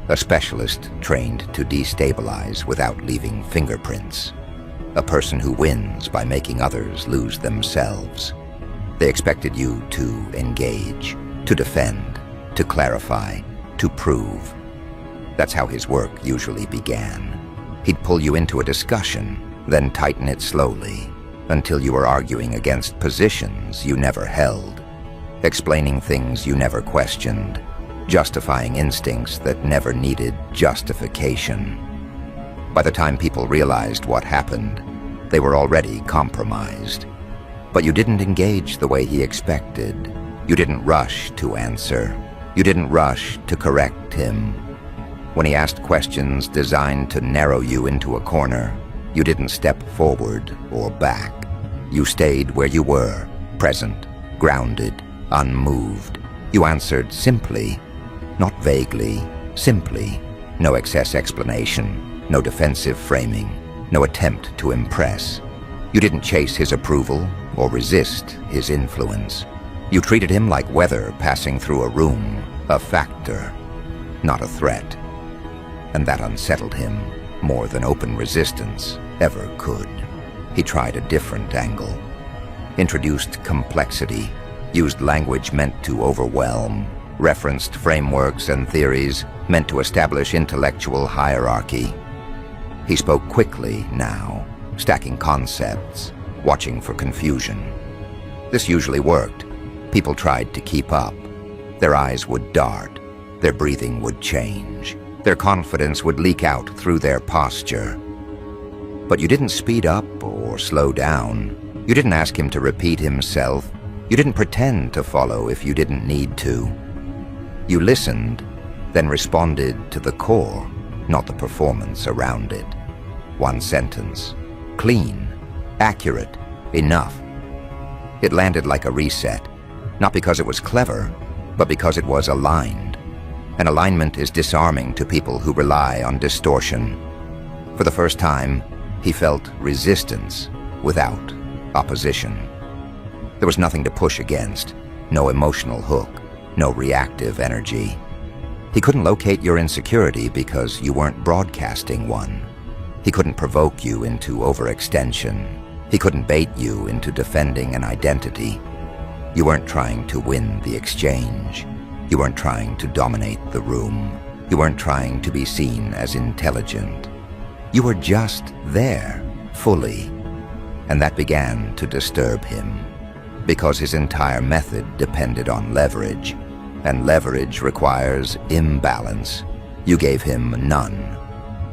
A specialist trained to destabilize without leaving fingerprints. A person who wins by making others lose themselves. They expected you to engage, to defend, to clarify, to prove. That's how his work usually began. He'd pull you into a discussion, then tighten it slowly, until you were arguing against positions you never held, explaining things you never questioned, justifying instincts that never needed justification. By the time people realized what happened, they were already compromised. But you didn't engage the way he expected. You didn't rush to answer. You didn't rush to correct him. When he asked questions designed to narrow you into a corner, you didn't step forward or back. You stayed where you were, present, grounded, unmoved. You answered simply, not vaguely, simply. No excess explanation, no defensive framing, no attempt to impress. You didn't chase his approval or resist his influence. You treated him like weather passing through a room, a factor, not a threat. And that unsettled him more than open resistance ever could. He tried a different angle, introduced complexity, used language meant to overwhelm, referenced frameworks and theories meant to establish intellectual hierarchy. He spoke quickly now, stacking concepts, watching for confusion. This usually worked. People tried to keep up. Their eyes would dart, their breathing would change, their confidence would leak out through their posture. But you didn't speed up or slow down. You didn't ask him to repeat himself. You didn't pretend to follow if you didn't need to. You listened, then responded to the core, not the performance around it. One sentence, clean, accurate, enough. It landed like a reset, not because it was clever, but because it was aligned. And alignment is disarming to people who rely on distortion. For the first time, he felt resistance without opposition. There was nothing to push against, no emotional hook, no reactive energy. He couldn't locate your insecurity because you weren't broadcasting one. He couldn't provoke you into overextension. He couldn't bait you into defending an identity. You weren't trying to win the exchange. You weren't trying to dominate the room. You weren't trying to be seen as intelligent. You were just there, fully. And that began to disturb him, because his entire method depended on leverage, and leverage requires imbalance. You gave him none.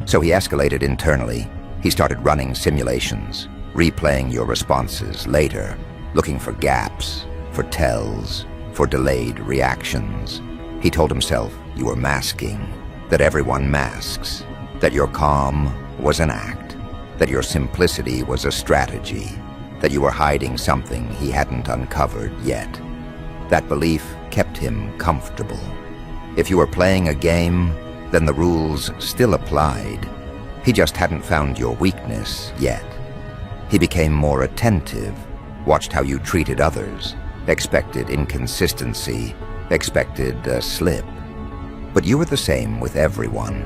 So he escalated internally. He started running simulations, replaying your responses later, looking for gaps, for tells, for delayed reactions. He told himself you were masking, that everyone masks, that your calm was an act, that your simplicity was a strategy, that you were hiding something he hadn't uncovered yet. That belief kept him comfortable. If you were playing a game, then the rules still applied. He just hadn't found your weakness yet. He became more attentive, watched how you treated others, expected inconsistency, expected a slip. But you were the same with everyone.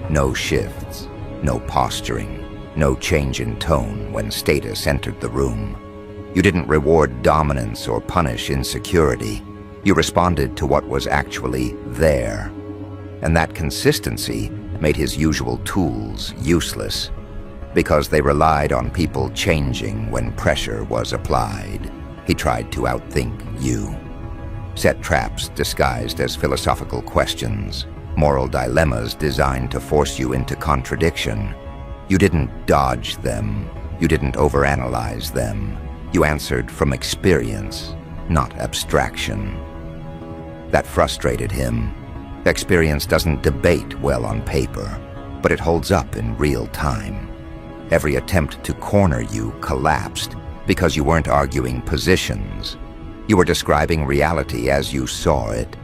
No shifts, no posturing, no change in tone when status entered the room. You didn't reward dominance or punish insecurity. You responded to what was actually there. And that consistency made his usual tools useless, because they relied on people changing when pressure was applied. He tried to outthink you. Set traps disguised as philosophical questions, moral dilemmas designed to force you into contradiction. You didn't dodge them. You didn't overanalyze them. You answered from experience, not abstraction. That frustrated him. Experience doesn't debate well on paper, but it holds up in real time. Every attempt to corner you collapsed because you weren't arguing positions. You were describing reality as you saw it.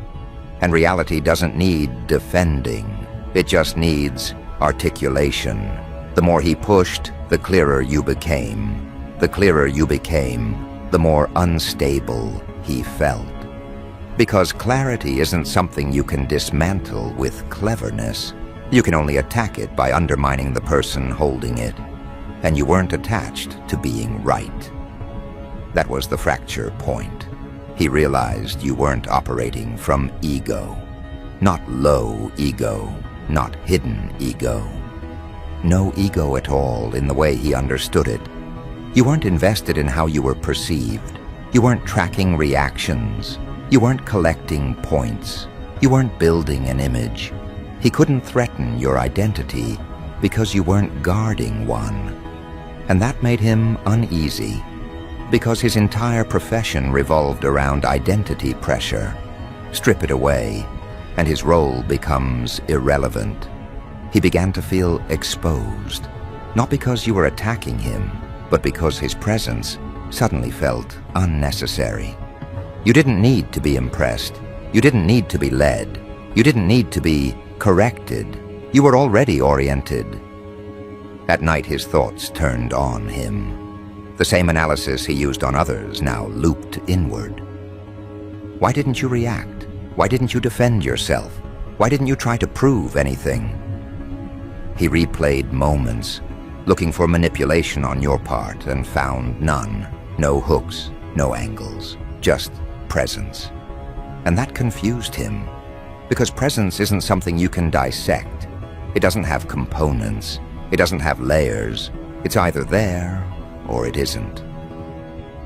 And reality doesn't need defending. It just needs articulation. The more he pushed, the clearer you became. The clearer you became, the more unstable he felt. Because clarity isn't something you can dismantle with cleverness. You can only attack it by undermining the person holding it. And you weren't attached to being right. That was the fracture point. He realized you weren't operating from ego. Not low ego, not hidden ego. No ego at all in the way he understood it. You weren't invested in how you were perceived. You weren't tracking reactions. You weren't collecting points. You weren't building an image. He couldn't threaten your identity because you weren't guarding one. And that made him uneasy, because his entire profession revolved around identity pressure. Strip it away, and his role becomes irrelevant. He began to feel exposed, not because you were attacking him, but because his presence suddenly felt unnecessary. You didn't need to be impressed. You didn't need to be led. You didn't need to be corrected. You were already oriented. At night, his thoughts turned on him. The same analysis he used on others now looped inward. Why didn't you react? Why didn't you defend yourself? Why didn't you try to prove anything? He replayed moments, looking for manipulation on your part, and found none. No hooks, no angles, just presence. And that confused him, because presence isn't something you can dissect. It doesn't have components. It doesn't have layers. It's either there or it isn't.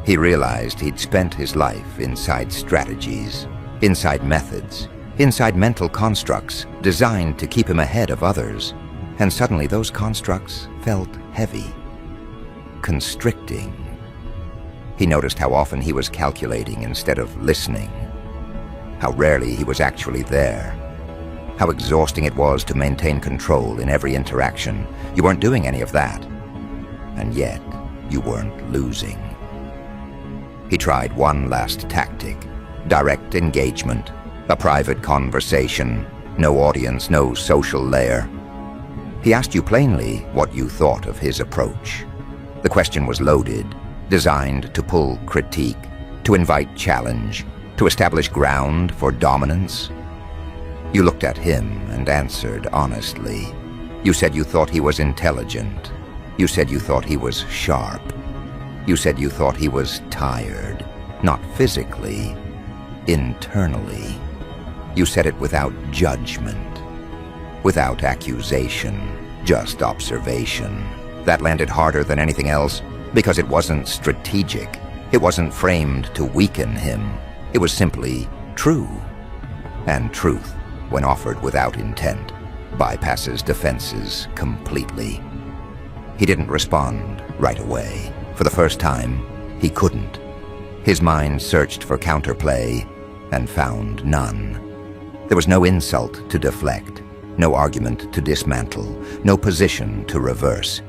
He realized he'd spent his life inside strategies, inside methods, inside mental constructs designed to keep him ahead of others. And suddenly those constructs felt heavy, constricting. He noticed how often he was calculating instead of listening, how rarely he was actually there, how exhausting it was to maintain control in every interaction. You weren't doing any of that, and yet you weren't losing. He tried one last tactic, direct engagement, a private conversation, no audience, no social layer. He asked you plainly what you thought of his approach. The question was loaded, designed to pull critique, to invite challenge, to establish ground for dominance. You looked at him and answered honestly. You said you thought he was intelligent. You said you thought he was sharp. You said you thought he was tired, not physically, internally. You said it without judgment. Without accusation, just observation. That landed harder than anything else because it wasn't strategic. It wasn't framed to weaken him. It was simply true. And truth, when offered without intent, bypasses defenses completely. He didn't respond right away. For the first time, he couldn't. His mind searched for counterplay and found none. There was no insult to deflect, no argument to dismantle, no position to reverse.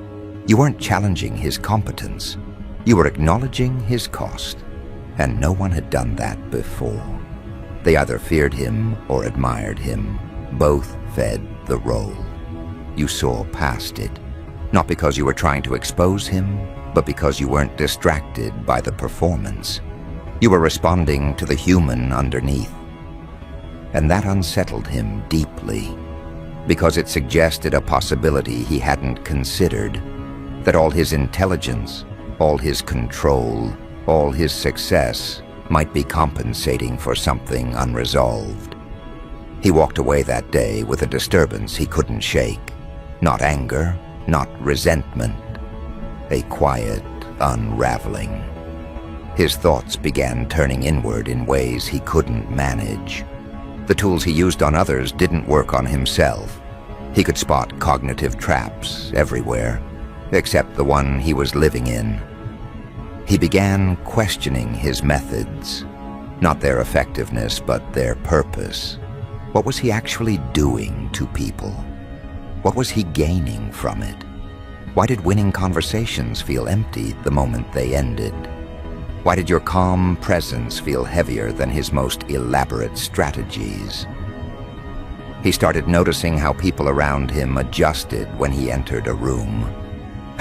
You weren't challenging his competence. You were acknowledging his cost, and no one had done that before. They either feared him or admired him. Both fed the role. You saw past it, not because you were trying to expose him, but because you weren't distracted by the performance. You were responding to the human underneath. And that unsettled him deeply, because it suggested a possibility he hadn't considered, that all his intelligence, all his control, all his success might be compensating for something unresolved. He walked away that day with a disturbance he couldn't shake. Not anger, not resentment. A quiet unraveling. His thoughts began turning inward in ways he couldn't manage. The tools he used on others didn't work on himself. He could spot cognitive traps everywhere, except the one he was living in. He began questioning his methods, not their effectiveness, but their purpose. What was he actually doing to people? What was he gaining from it? Why did winning conversations feel empty the moment they ended? Why did your calm presence feel heavier than his most elaborate strategies? He started noticing how people around him adjusted when he entered a room.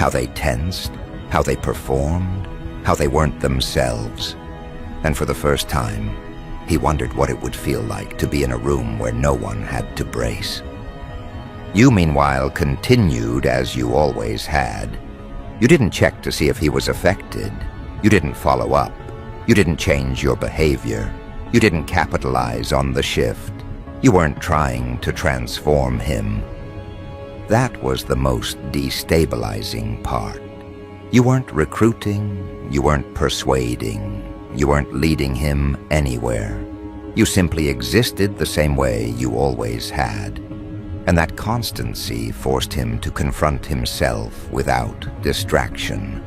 How they tensed, how they performed, how they weren't themselves. And for the first time, he wondered what it would feel like to be in a room where no one had to brace. You, meanwhile, continued as you always had. You didn't check to see if he was affected. You didn't follow up. You didn't change your behavior. You didn't capitalize on the shift. You weren't trying to transform him. That was the most destabilizing part. You weren't recruiting. You weren't persuading. You weren't leading him anywhere. You simply existed the same way you always had. And that constancy forced him to confront himself without distraction,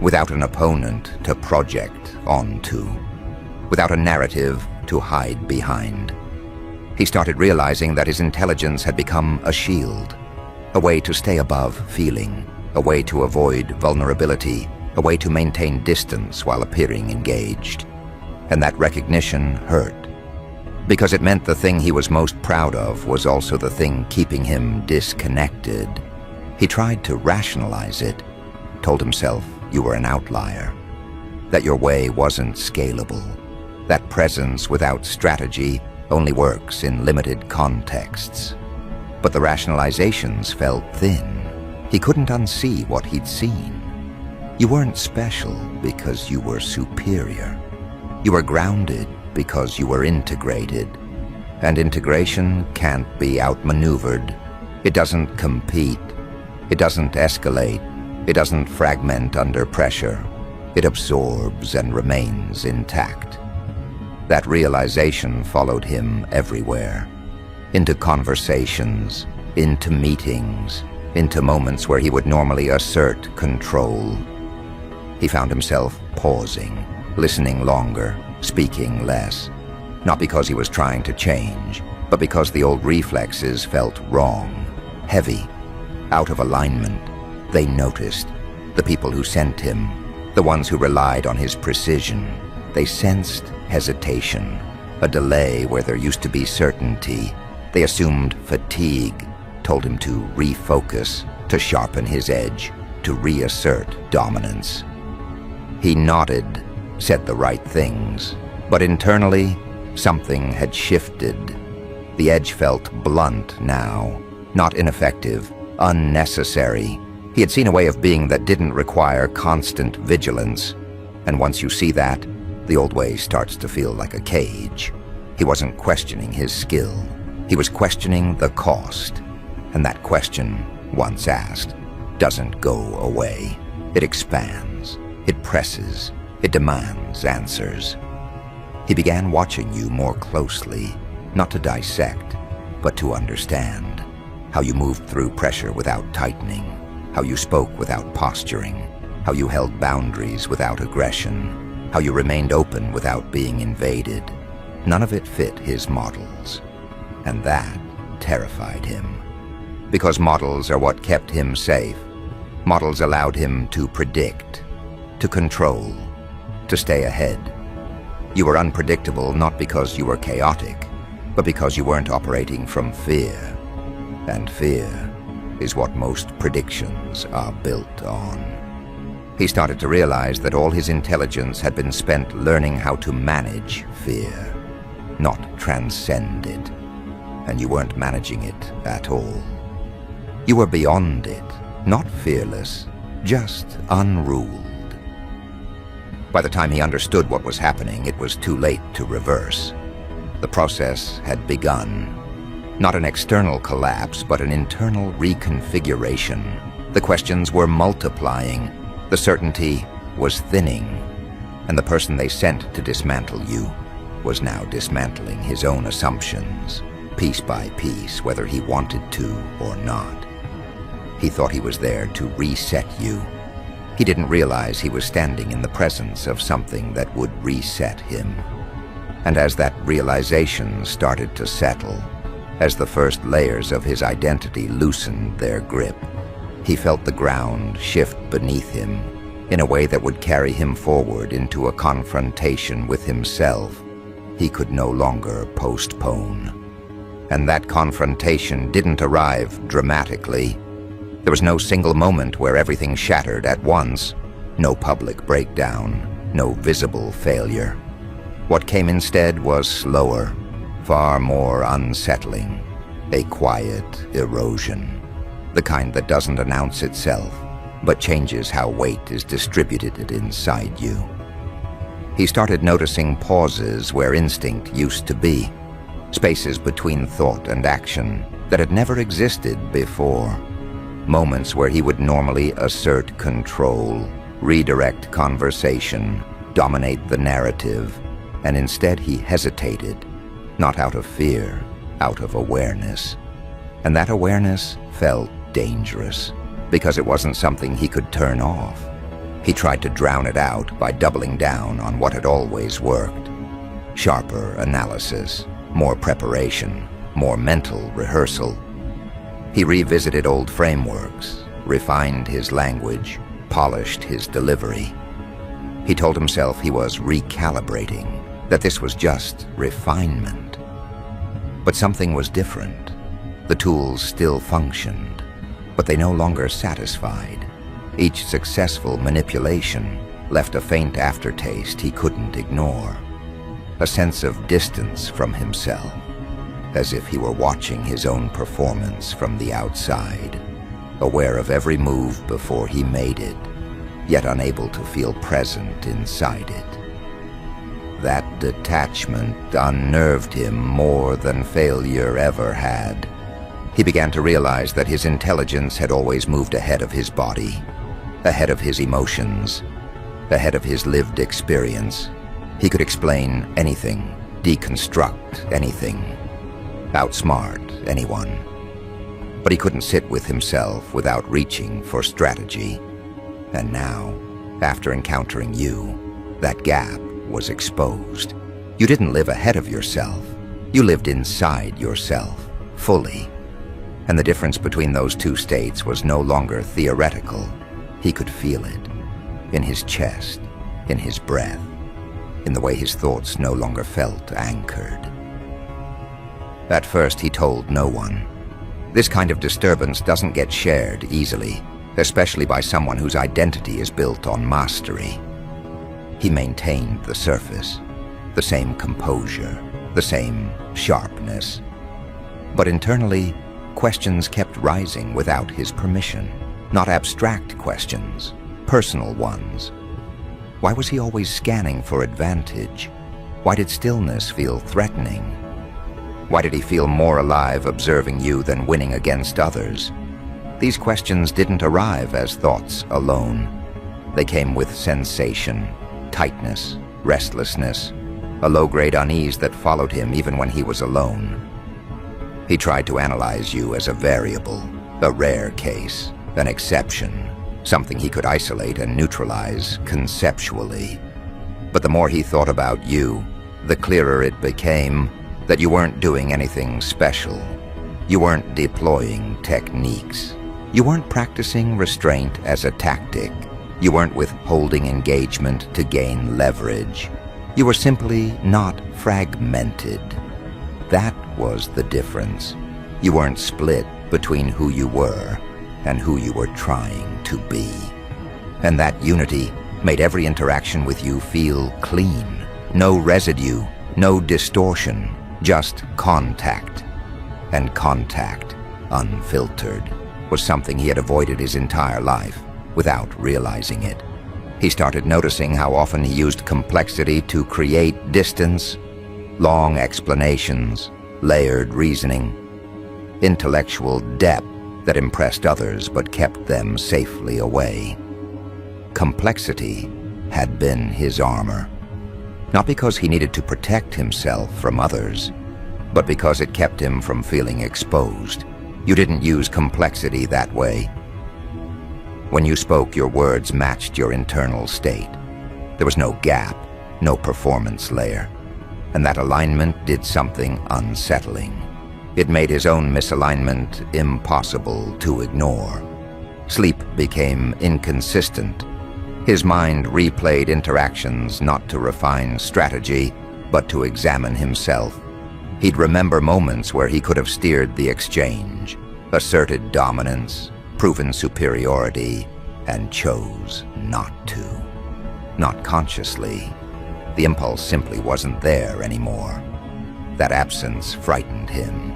without an opponent to project onto, without a narrative to hide behind. He started realizing that his intelligence had become a shield, a way to stay above feeling, a way to avoid vulnerability, a way to maintain distance while appearing engaged. And that recognition hurt, because it meant the thing he was most proud of was also the thing keeping him disconnected. He tried to rationalize it, told himself you were an outlier, that your way wasn't scalable, that presence without strategy only works in limited contexts. But the rationalizations felt thin. He couldn't unsee what he'd seen. You weren't special because you were superior. You were grounded because you were integrated. And integration can't be outmaneuvered. It doesn't compete. It doesn't escalate. It doesn't fragment under pressure. It absorbs and remains intact. That realization followed him everywhere. Into conversations, into meetings, into moments where he would normally assert control. He found himself pausing, listening longer, speaking less. Not because he was trying to change, but because the old reflexes felt wrong, heavy, out of alignment. They noticed. The people who sent him, the ones who relied on his precision, they sensed hesitation, a delay where there used to be certainty. They assumed fatigue, told him to refocus, to sharpen his edge, to reassert dominance. He nodded, said the right things, but internally, something had shifted. The edge felt blunt now, not ineffective, unnecessary. He had seen a way of being that didn't require constant vigilance, and once you see that, the old way starts to feel like a cage. He wasn't questioning his skill. He was questioning the cost, and that question, once asked, doesn't go away. It expands, it presses, it demands answers. He began watching you more closely, not to dissect, but to understand. How you moved through pressure without tightening, how you spoke without posturing, how you held boundaries without aggression, how you remained open without being invaded. None of it fit his models, and that terrified him. Because models are what kept him safe. Models allowed him to predict, to control, to stay ahead. You were unpredictable not because you were chaotic, but because you weren't operating from fear. And fear is what most predictions are built on. He started to realize that all his intelligence had been spent learning how to manage fear, not transcend it. And you weren't managing it at all. You were beyond it, not fearless, just unruled. By the time he understood what was happening, it was too late to reverse. The process had begun. Not an external collapse, but an internal reconfiguration. The questions were multiplying. The certainty was thinning. And the person they sent to dismantle you was now dismantling his own assumptions, piece by piece, whether he wanted to or not. He thought he was there to reset you. He didn't realize he was standing in the presence of something that would reset him. And as that realization started to settle, as the first layers of his identity loosened their grip, he felt the ground shift beneath him in a way that would carry him forward into a confrontation with himself he could no longer postpone. And that confrontation didn't arrive dramatically. There was no single moment where everything shattered at once, no public breakdown, no visible failure. What came instead was slower, far more unsettling, a quiet erosion, the kind that doesn't announce itself, but changes how weight is distributed inside you. He started noticing pauses where instinct used to be, spaces between thought and action that had never existed before. Moments where he would normally assert control, redirect conversation, dominate the narrative, and instead he hesitated, not out of fear, out of awareness. And that awareness felt dangerous, because it wasn't something he could turn off. He tried to drown it out by doubling down on what had always worked. Sharper analysis, more preparation, more mental rehearsal. He revisited old frameworks, refined his language, polished his delivery. He told himself he was recalibrating, that this was just refinement. But something was different. The tools still functioned, but they no longer satisfied. Each successful manipulation left a faint aftertaste he couldn't ignore, a sense of distance from himself, as if he were watching his own performance from the outside, aware of every move before he made it, yet unable to feel present inside it. That detachment unnerved him more than failure ever had. He began to realize that his intelligence had always moved ahead of his body, ahead of his emotions, ahead of his lived experience. He could explain anything, deconstruct anything, outsmart anyone. But he couldn't sit with himself without reaching for strategy. And now, after encountering you, that gap was exposed. You didn't live ahead of yourself. You lived inside yourself, fully. And the difference between those two states was no longer theoretical. He could feel it, in his chest, in his breath, in the way his thoughts no longer felt anchored. At first, he told no one. This kind of disturbance doesn't get shared easily, especially by someone whose identity is built on mastery. He maintained the surface, the same composure, the same sharpness. But internally, questions kept rising without his permission. Not abstract questions, personal ones. Why was he always scanning for advantage? Why did stillness feel threatening? Why did he feel more alive observing you than winning against others? These questions didn't arrive as thoughts alone. They came with sensation, tightness, restlessness, a low-grade unease that followed him even when he was alone. He tried to analyze you as a variable, a rare case, an exception, something he could isolate and neutralize conceptually. But the more he thought about you, the clearer it became that you weren't doing anything special. You weren't deploying techniques. You weren't practicing restraint as a tactic. You weren't withholding engagement to gain leverage. You were simply not fragmented. That was the difference. You weren't split between who you were and who you were trying to be. And that unity made every interaction with you feel clean. No residue, no distortion, just contact. And contact, unfiltered, was something he had avoided his entire life without realizing it. He started noticing how often he used complexity to create distance, long explanations, layered reasoning, intellectual depth that impressed others but kept them safely away. Complexity had been his armor, not because he needed to protect himself from others, but because it kept him from feeling exposed. You didn't use complexity that way. When you spoke, your words matched your internal state. There was no gap, no performance layer. And that alignment did something unsettling. It made his own misalignment impossible to ignore. Sleep became inconsistent. His mind replayed interactions not to refine strategy, but to examine himself. He'd remember moments where he could have steered the exchange, asserted dominance, proven superiority, and chose not to. Not consciously. The impulse simply wasn't there anymore. That absence frightened him,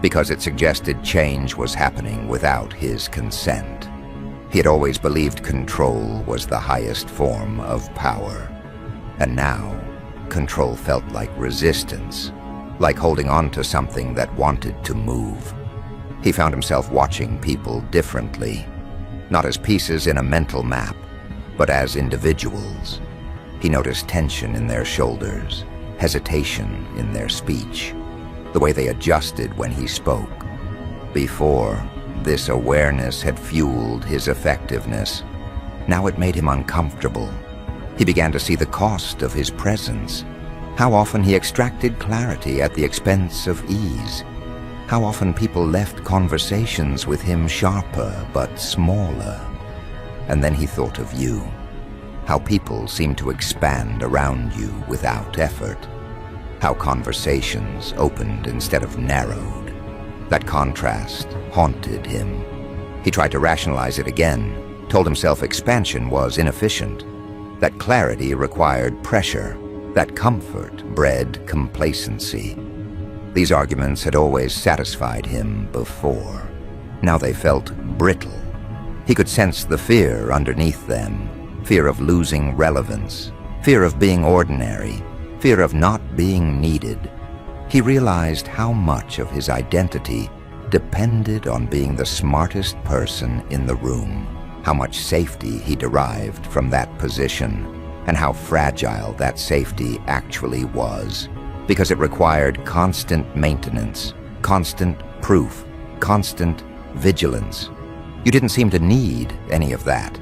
because it suggested change was happening without his consent. He had always believed control was the highest form of power. And now, control felt like resistance, like holding on to something that wanted to move. He found himself watching people differently, not as pieces in a mental map, but as individuals. He noticed tension in their shoulders, hesitation in their speech, the way they adjusted when he spoke. Before, this awareness had fueled his effectiveness. Now it made him uncomfortable. He began to see the cost of his presence, how often he extracted clarity at the expense of ease, how often people left conversations with him sharper but smaller. And then he thought of you, how people seem to expand around you without effort, how conversations opened instead of narrowed. That contrast haunted him. He tried to rationalize it again, told himself expansion was inefficient, that clarity required pressure, that comfort bred complacency. These arguments had always satisfied him before. Now they felt brittle. He could sense the fear underneath them, fear of losing relevance, fear of being ordinary, fear of not being needed. He realized how much of his identity depended on being the smartest person in the room, how much safety he derived from that position, and how fragile that safety actually was, because it required constant maintenance, constant proof, constant vigilance. You didn't seem to need any of that,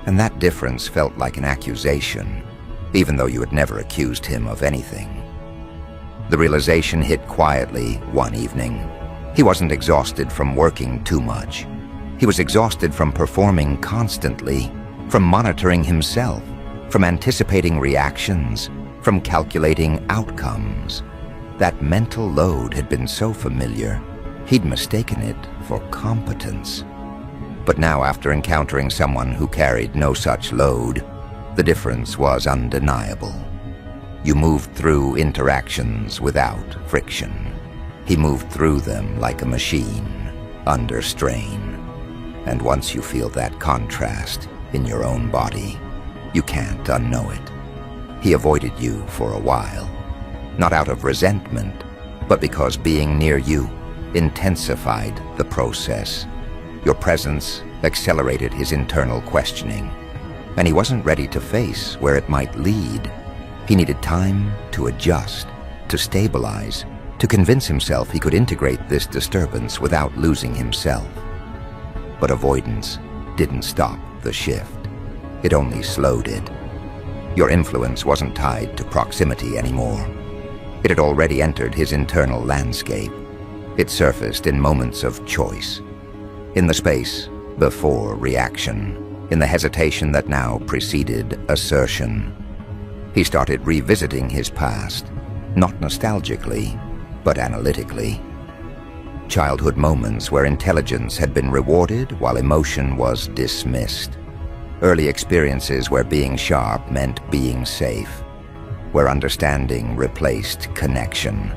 and that difference felt like an accusation, even though you had never accused him of anything. The realization hit quietly one evening. He wasn't exhausted from working too much. He was exhausted from performing constantly, from monitoring himself, from anticipating reactions, from calculating outcomes. That mental load had been so familiar, he'd mistaken it for competence. But now, after encountering someone who carried no such load, the difference was undeniable. You moved through interactions without friction. He moved through them like a machine, under strain. And once you feel that contrast in your own body, you can't unknow it. He avoided you for a while, not out of resentment, but because being near you intensified the process. Your presence accelerated his internal questioning, and he wasn't ready to face where it might lead. He needed time to adjust, to stabilize, to convince himself he could integrate this disturbance without losing himself. But avoidance didn't stop the shift. It only slowed it. Your influence wasn't tied to proximity anymore. It had already entered his internal landscape. It surfaced in moments of choice, in the space before reaction, in the hesitation that now preceded assertion. He started revisiting his past, not nostalgically, but analytically. Childhood moments where intelligence had been rewarded while emotion was dismissed. Early experiences where being sharp meant being safe, where understanding replaced connection.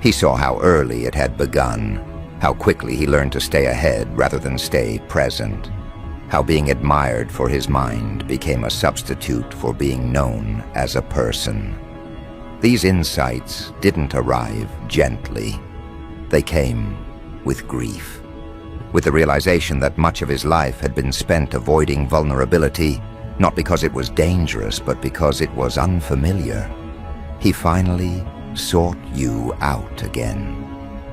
He saw how early it had begun, how quickly he learned to stay ahead rather than stay present, how being admired for his mind became a substitute for being known as a person. These insights didn't arrive gently. They came with grief, with the realization that much of his life had been spent avoiding vulnerability, not because it was dangerous, but because it was unfamiliar. He finally sought you out again,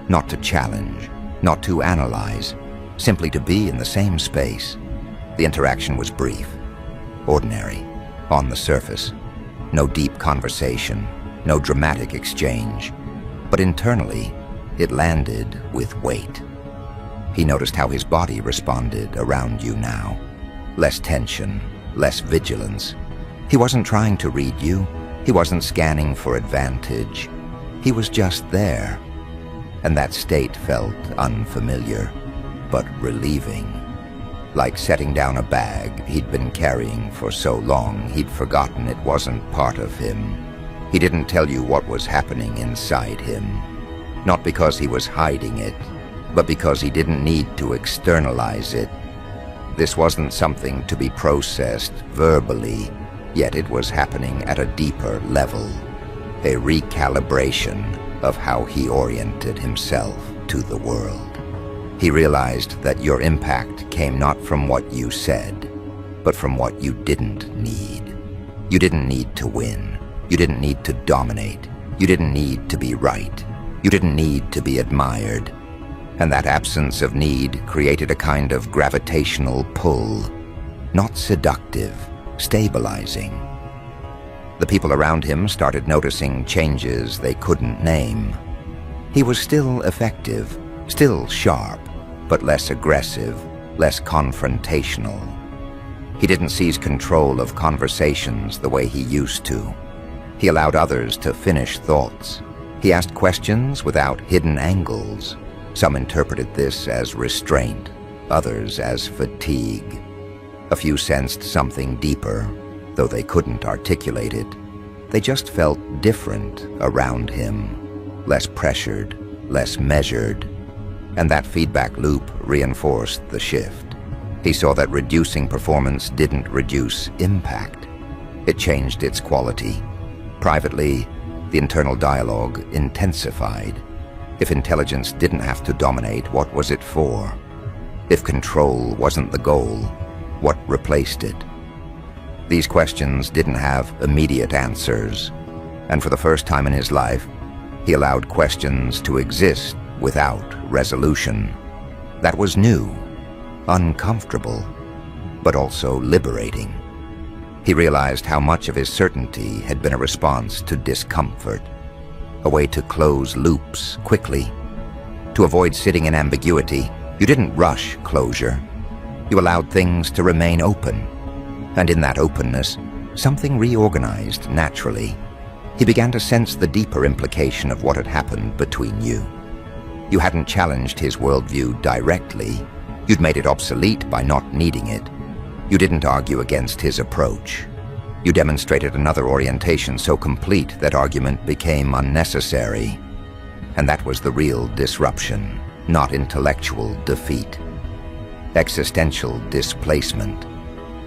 not to challenge, not to analyze, simply to be in the same space. The interaction was brief, ordinary, on the surface. No deep conversation, no dramatic exchange, but internally, it landed with weight. He noticed how his body responded around you now. Less tension, less vigilance. He wasn't trying to read you. He wasn't scanning for advantage. He was just there. And that state felt unfamiliar, but relieving. Like setting down a bag he'd been carrying for so long he'd forgotten it wasn't part of him. He didn't tell you what was happening inside him. Not because he was hiding it, but because he didn't need to externalize it. This wasn't something to be processed verbally, yet it was happening at a deeper level. A recalibration of how he oriented himself to the world. He realized that your impact came not from what you said, but from what you didn't need. You didn't need to win. You didn't need to dominate. You didn't need to be right. You didn't need to be admired. And that absence of need created a kind of gravitational pull, not seductive, stabilizing. The people around him started noticing changes they couldn't name. He was still effective, still sharp, but less aggressive, less confrontational. He didn't seize control of conversations the way he used to. He allowed others to finish thoughts. He asked questions without hidden angles. Some interpreted this as restraint, others as fatigue. A few sensed something deeper, though they couldn't articulate it. They just felt different around him, less pressured, less measured. And that feedback loop reinforced the shift. He saw that reducing performance didn't reduce impact. It changed its quality. Privately, the internal dialogue intensified. If intelligence didn't have to dominate, what was it for? If control wasn't the goal, what replaced it? These questions didn't have immediate answers, and for the first time in his life, he allowed questions to exist without resolution. That was new, uncomfortable, but also liberating. He realized how much of his certainty had been a response to discomfort, a way to close loops quickly. To avoid sitting in ambiguity, you didn't rush closure. You allowed things to remain open. And in that openness, something reorganized naturally. He began to sense the deeper implication of what had happened between you. You hadn't challenged his worldview directly. You'd made it obsolete by not needing it. You didn't argue against his approach. You demonstrated another orientation so complete that argument became unnecessary. And that was the real disruption, not intellectual defeat. Existential displacement.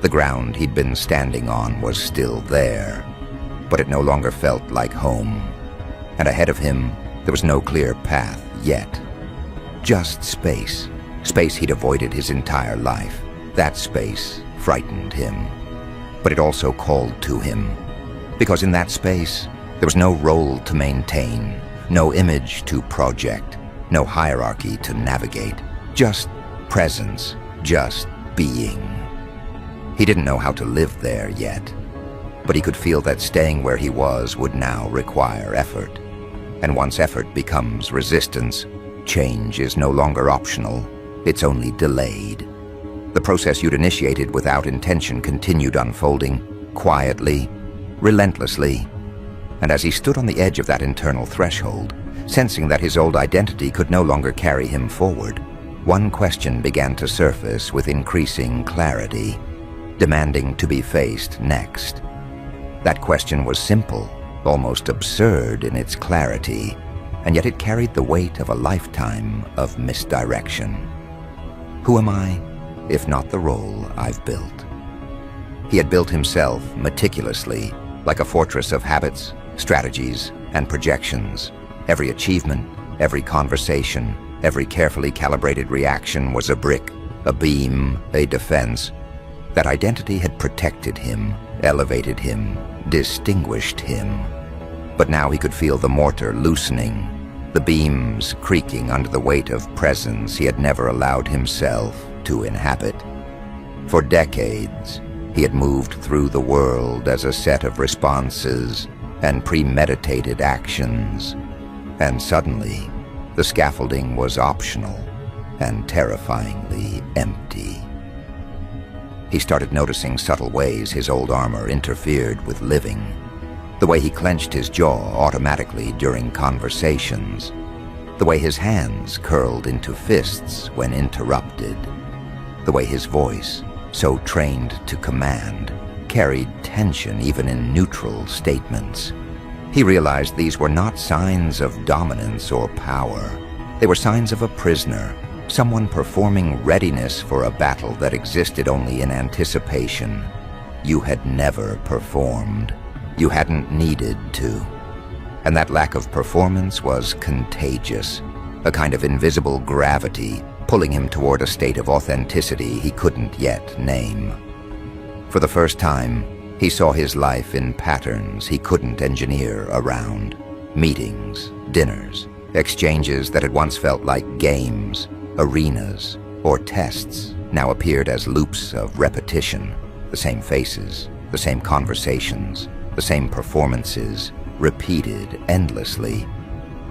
The ground he'd been standing on was still there, but it no longer felt like home. And ahead of him, there was no clear path yet. Just space. Space he'd avoided his entire life. That space frightened him. But it also called to him. Because in that space, there was no role to maintain, no image to project, no hierarchy to navigate. Just presence, just being. He didn't know how to live there yet, but he could feel that staying where he was would now require effort. And once effort becomes resistance, change is no longer optional, it's only delayed. The process you'd initiated without intention continued unfolding, quietly, relentlessly. And as he stood on the edge of that internal threshold, sensing that his old identity could no longer carry him forward, one question began to surface with increasing clarity, demanding to be faced next. That question was simple, almost absurd in its clarity, and yet it carried the weight of a lifetime of misdirection. Who am I, if not the role I've built? He had built himself meticulously, like a fortress of habits, strategies, and projections. Every achievement, every conversation, every carefully calibrated reaction was a brick, a beam, a defense. That identity had protected him, elevated him, distinguished him. But now he could feel the mortar loosening, the beams creaking under the weight of presence he had never allowed himself to inhabit. For decades, he had moved through the world as a set of responses and premeditated actions. And suddenly, the scaffolding was optional and terrifyingly empty. He started noticing subtle ways his old armor interfered with living. The way he clenched his jaw automatically during conversations. The way his hands curled into fists when interrupted. The way his voice, so trained to command, carried tension even in neutral statements. He realized these were not signs of dominance or power. They were signs of a prisoner, someone performing readiness for a battle that existed only in anticipation. You had never performed. You hadn't needed to. And that lack of performance was contagious, a kind of invisible gravity pulling him toward a state of authenticity he couldn't yet name. For the first time, he saw his life in patterns he couldn't engineer around. Meetings, dinners, exchanges that had once felt like games, arenas, or tests now appeared as loops of repetition. The same faces, the same conversations, the same performances, repeated endlessly.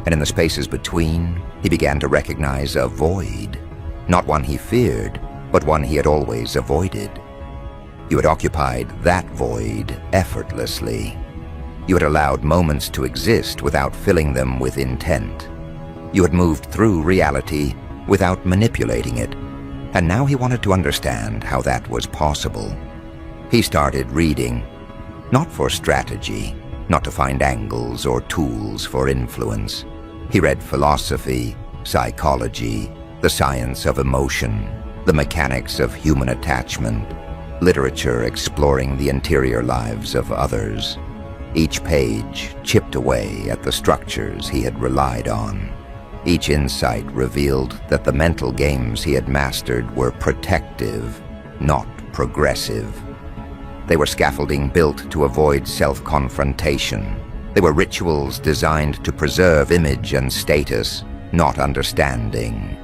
And in the spaces between, he began to recognize a void. Not one he feared, but one he had always avoided. You had occupied that void effortlessly. You had allowed moments to exist without filling them with intent. You had moved through reality without manipulating it, and now he wanted to understand how that was possible. He started reading, not for strategy, not to find angles or tools for influence. He read philosophy, psychology, the science of emotion, the mechanics of human attachment, literature exploring the interior lives of others. Each page chipped away at the structures he had relied on. Each insight revealed that the mental games he had mastered were protective, not progressive. They were scaffolding built to avoid self-confrontation. They were rituals designed to preserve image and status, not understanding.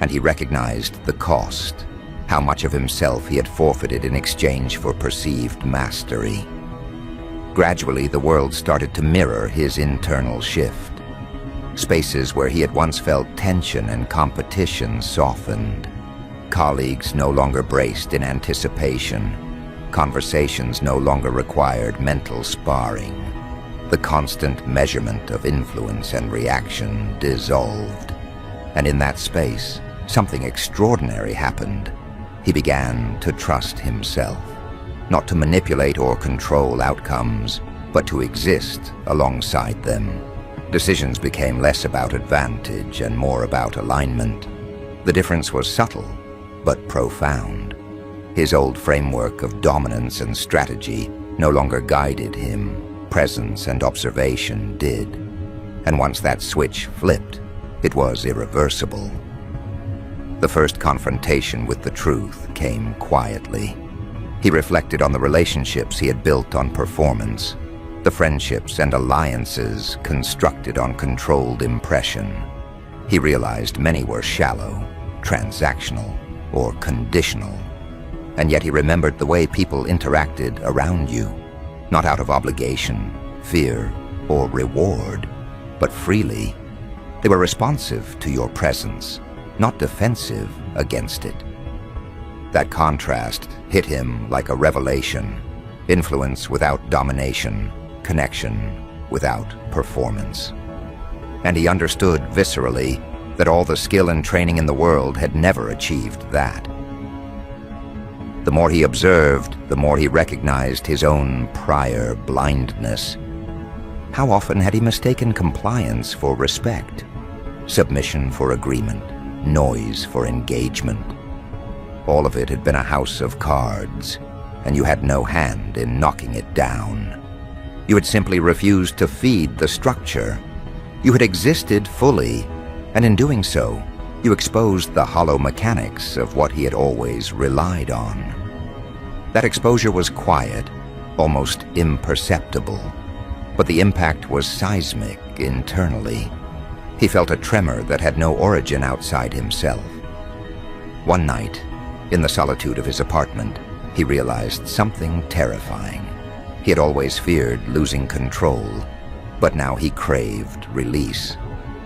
And he recognized the cost, how much of himself he had forfeited in exchange for perceived mastery. Gradually, the world started to mirror his internal shift. Spaces where he had once felt tension and competition softened. Colleagues no longer braced in anticipation. Conversations no longer required mental sparring. The constant measurement of influence and reaction dissolved. And in that space, something extraordinary happened. He began to trust himself, not to manipulate or control outcomes, but to exist alongside them. Decisions became less about advantage and more about alignment. The difference was subtle, but profound. His old framework of dominance and strategy no longer guided him. Presence and observation did. And once that switch flipped, it was irreversible. The first confrontation with the truth came quietly. He reflected on the relationships he had built on performance, the friendships and alliances constructed on controlled impression. He realized many were shallow, transactional, or conditional. and yet he remembered the way people interacted around you, not out of obligation, fear, or reward, but freely. They were responsive to your presence, not defensive against it. That contrast hit him like a revelation: influence without domination, connection without performance. And he understood viscerally that all the skill and training in the world had never achieved that. The more he observed, the more he recognized his own prior blindness. How often had he mistaken compliance for respect, submission for agreement, noise for engagement? All of it had been a house of cards, and you had no hand in knocking it down. You had simply refused to feed the structure. You had existed fully, and in doing so, you exposed the hollow mechanics of what he had always relied on. That exposure was quiet, almost imperceptible, but the impact was seismic internally. He felt a tremor that had no origin outside himself. One night, in the solitude of his apartment, he realized something terrifying. He had always feared losing control, but now he craved release.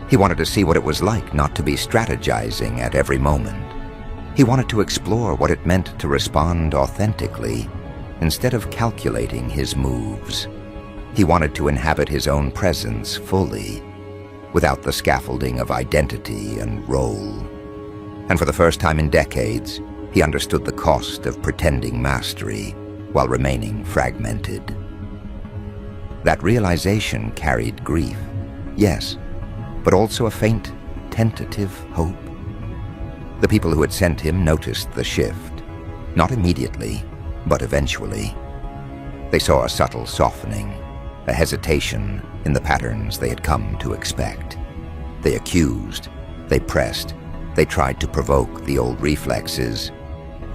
He wanted to see what it was like not to be strategizing at every moment. He wanted to explore what it meant to respond authentically instead of calculating his moves. He wanted to inhabit his own presence fully, without the scaffolding of identity and role. And for the first time in decades, he understood the cost of pretending mastery while remaining fragmented. That realization carried grief, yes, but also a faint, tentative hope. The people who had sent him noticed the shift, not immediately, but eventually. They saw a subtle softening, a hesitation in the patterns they had come to expect. They accused, they pressed, they tried to provoke the old reflexes,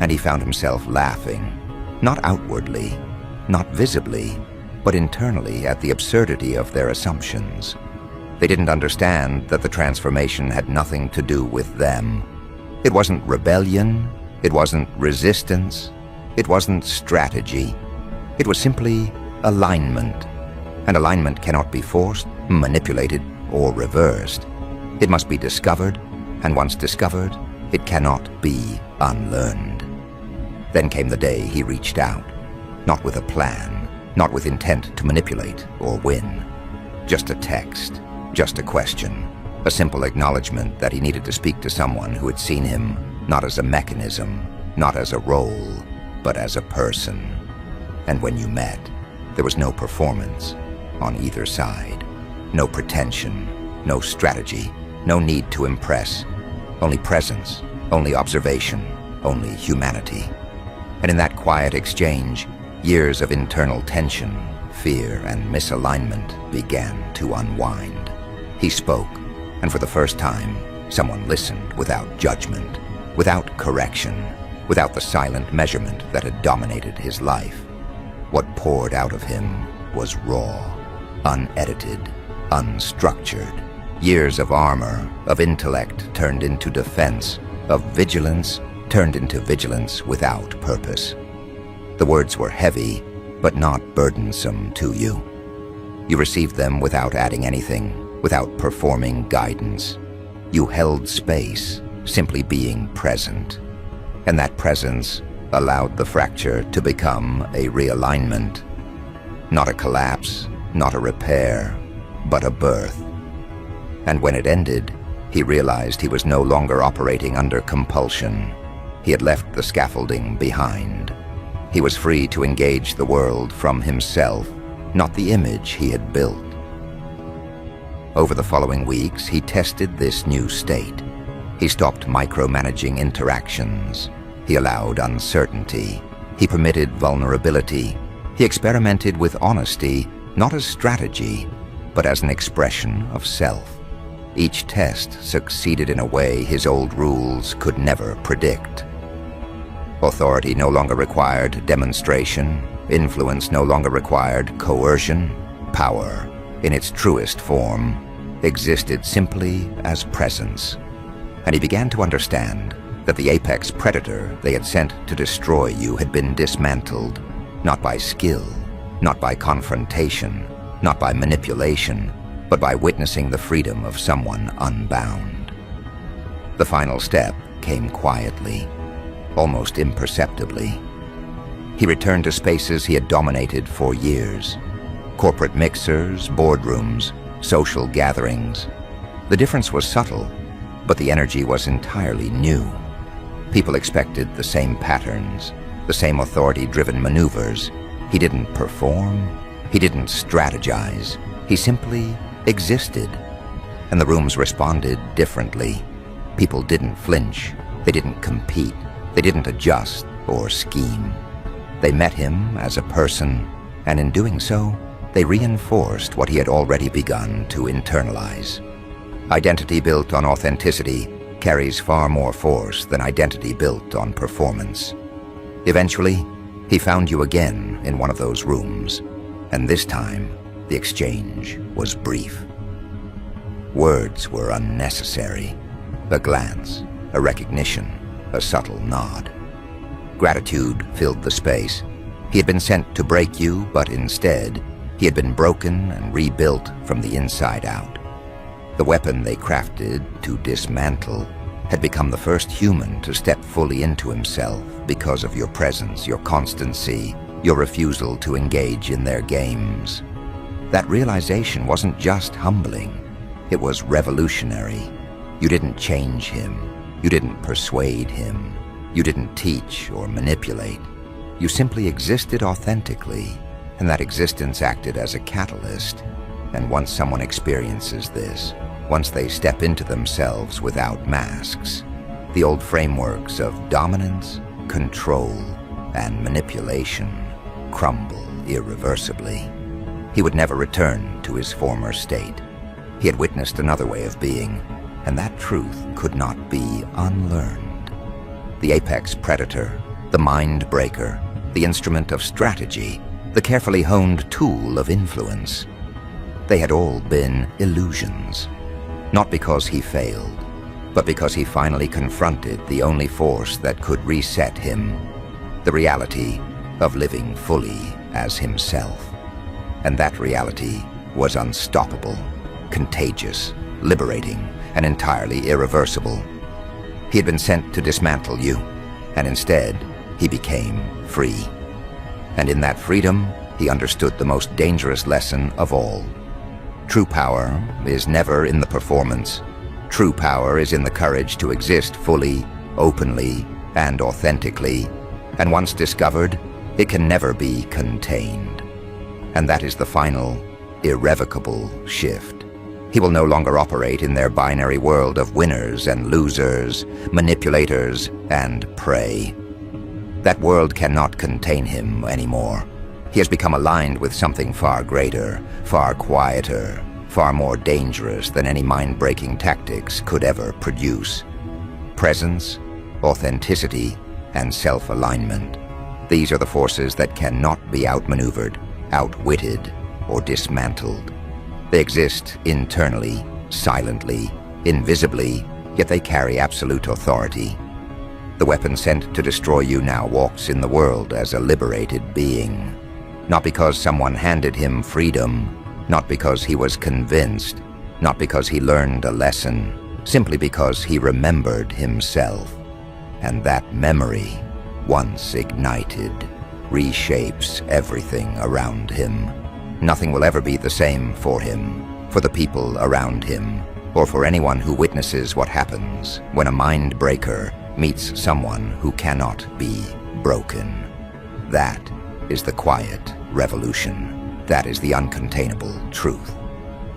and he found himself laughing, not outwardly, not visibly, but internally at the absurdity of their assumptions. They didn't understand that the transformation had nothing to do with them. It wasn't rebellion, it wasn't resistance, it wasn't strategy. It was simply alignment. And alignment cannot be forced, manipulated, or reversed. It must be discovered, and once discovered, it cannot be unlearned. Then came the day he reached out, not with a plan, not with intent to manipulate or win. Just a text, just a question, a simple acknowledgement that he needed to speak to someone who had seen him not as a mechanism, not as a role, but as a person. And when you met, there was no performance on either side, no pretension, no strategy, no need to impress, only presence, only observation, only humanity. And in that quiet exchange, years of internal tension, fear, and misalignment began to unwind. He spoke, and for the first time, someone listened without judgment, without correction, without the silent measurement that had dominated his life. What poured out of him was raw, unedited, unstructured. Years of armor, of intellect turned into defense, of vigilance turned into vigilance without purpose. The words were heavy, but not burdensome to you. You received them without adding anything, without performing guidance. You held space, simply being present. And that presence allowed the fracture to become a realignment. Not a collapse, not a repair, but a birth. And when it ended, he realized he was no longer operating under compulsion. He had left the scaffolding behind. He was free to engage the world from himself, not the image he had built. Over the following weeks, he tested this new state. He stopped micromanaging interactions. He allowed uncertainty. He permitted vulnerability. He experimented with honesty, not as strategy, but as an expression of self. Each test succeeded in a way his old rules could never predict. Authority no longer required demonstration. Influence no longer required coercion. Power, in its truest form, existed simply as presence. And he began to understand that the apex predator they had sent to destroy you had been dismantled, not by skill, not by confrontation, not by manipulation, but by witnessing the freedom of someone unbound. The final step came quietly, almost imperceptibly. He returned to spaces he had dominated for years. Corporate mixers, boardrooms, social gatherings. The difference was subtle, but the energy was entirely new. People expected the same patterns, the same authority-driven maneuvers. He didn't perform, he didn't strategize, he simply existed. And the rooms responded differently. People didn't flinch, they didn't compete, they didn't adjust or scheme. They met him as a person, and in doing so, they reinforced what he had already begun to internalize. Identity built on authenticity carries far more force than identity built on performance. Eventually, he found you again in one of those rooms, and this time, the exchange was brief. Words were unnecessary. A glance, a recognition, a subtle nod. Gratitude filled the space. He had been sent to break you, but instead, he had been broken and rebuilt from the inside out. The weapon they crafted to dismantle had become the first human to step fully into himself because of your presence, your constancy, your refusal to engage in their games. That realization wasn't just humbling, it was revolutionary. You didn't change him, you didn't persuade him, you didn't teach or manipulate. You simply existed authentically, and that existence acted as a catalyst. And once someone experiences this, once they step into themselves without masks, the old frameworks of dominance, control, and manipulation crumble irreversibly. He would never return to his former state. He had witnessed another way of being, and that truth could not be unlearned. The apex predator, the mind breaker, the instrument of strategy, the carefully honed tool of influence. They had all been illusions, not because he failed, but because he finally confronted the only force that could reset him, the reality of living fully as himself. And that reality was unstoppable, contagious, liberating, and entirely irreversible. He had been sent to dismantle you, and instead, he became free. And in that freedom, he understood the most dangerous lesson of all. True power is never in the performance. True power is in the courage to exist fully, openly, and authentically. And once discovered, it can never be contained. And that is the final, irrevocable shift. He will no longer operate in their binary world of winners and losers, manipulators and prey. That world cannot contain him anymore. He has become aligned with something far greater, far quieter, far more dangerous than any mind-breaking tactics could ever produce. Presence, authenticity, and self-alignment. These are the forces that cannot be outmaneuvered, outwitted, or dismantled. They exist internally, silently, invisibly, yet they carry absolute authority. The weapon sent to destroy you now walks in the world as a liberated being. Not because someone handed him freedom, not because he was convinced, not because he learned a lesson, simply because he remembered himself. And that memory, once ignited, reshapes everything around him. Nothing will ever be the same for him, for the people around him, or for anyone who witnesses what happens when a mind breaker meets someone who cannot be broken. That is the quiet revolution. That is the uncontainable truth.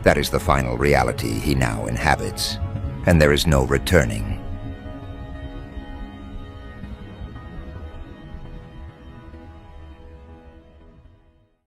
That is the final reality he now inhabits, and there is no returning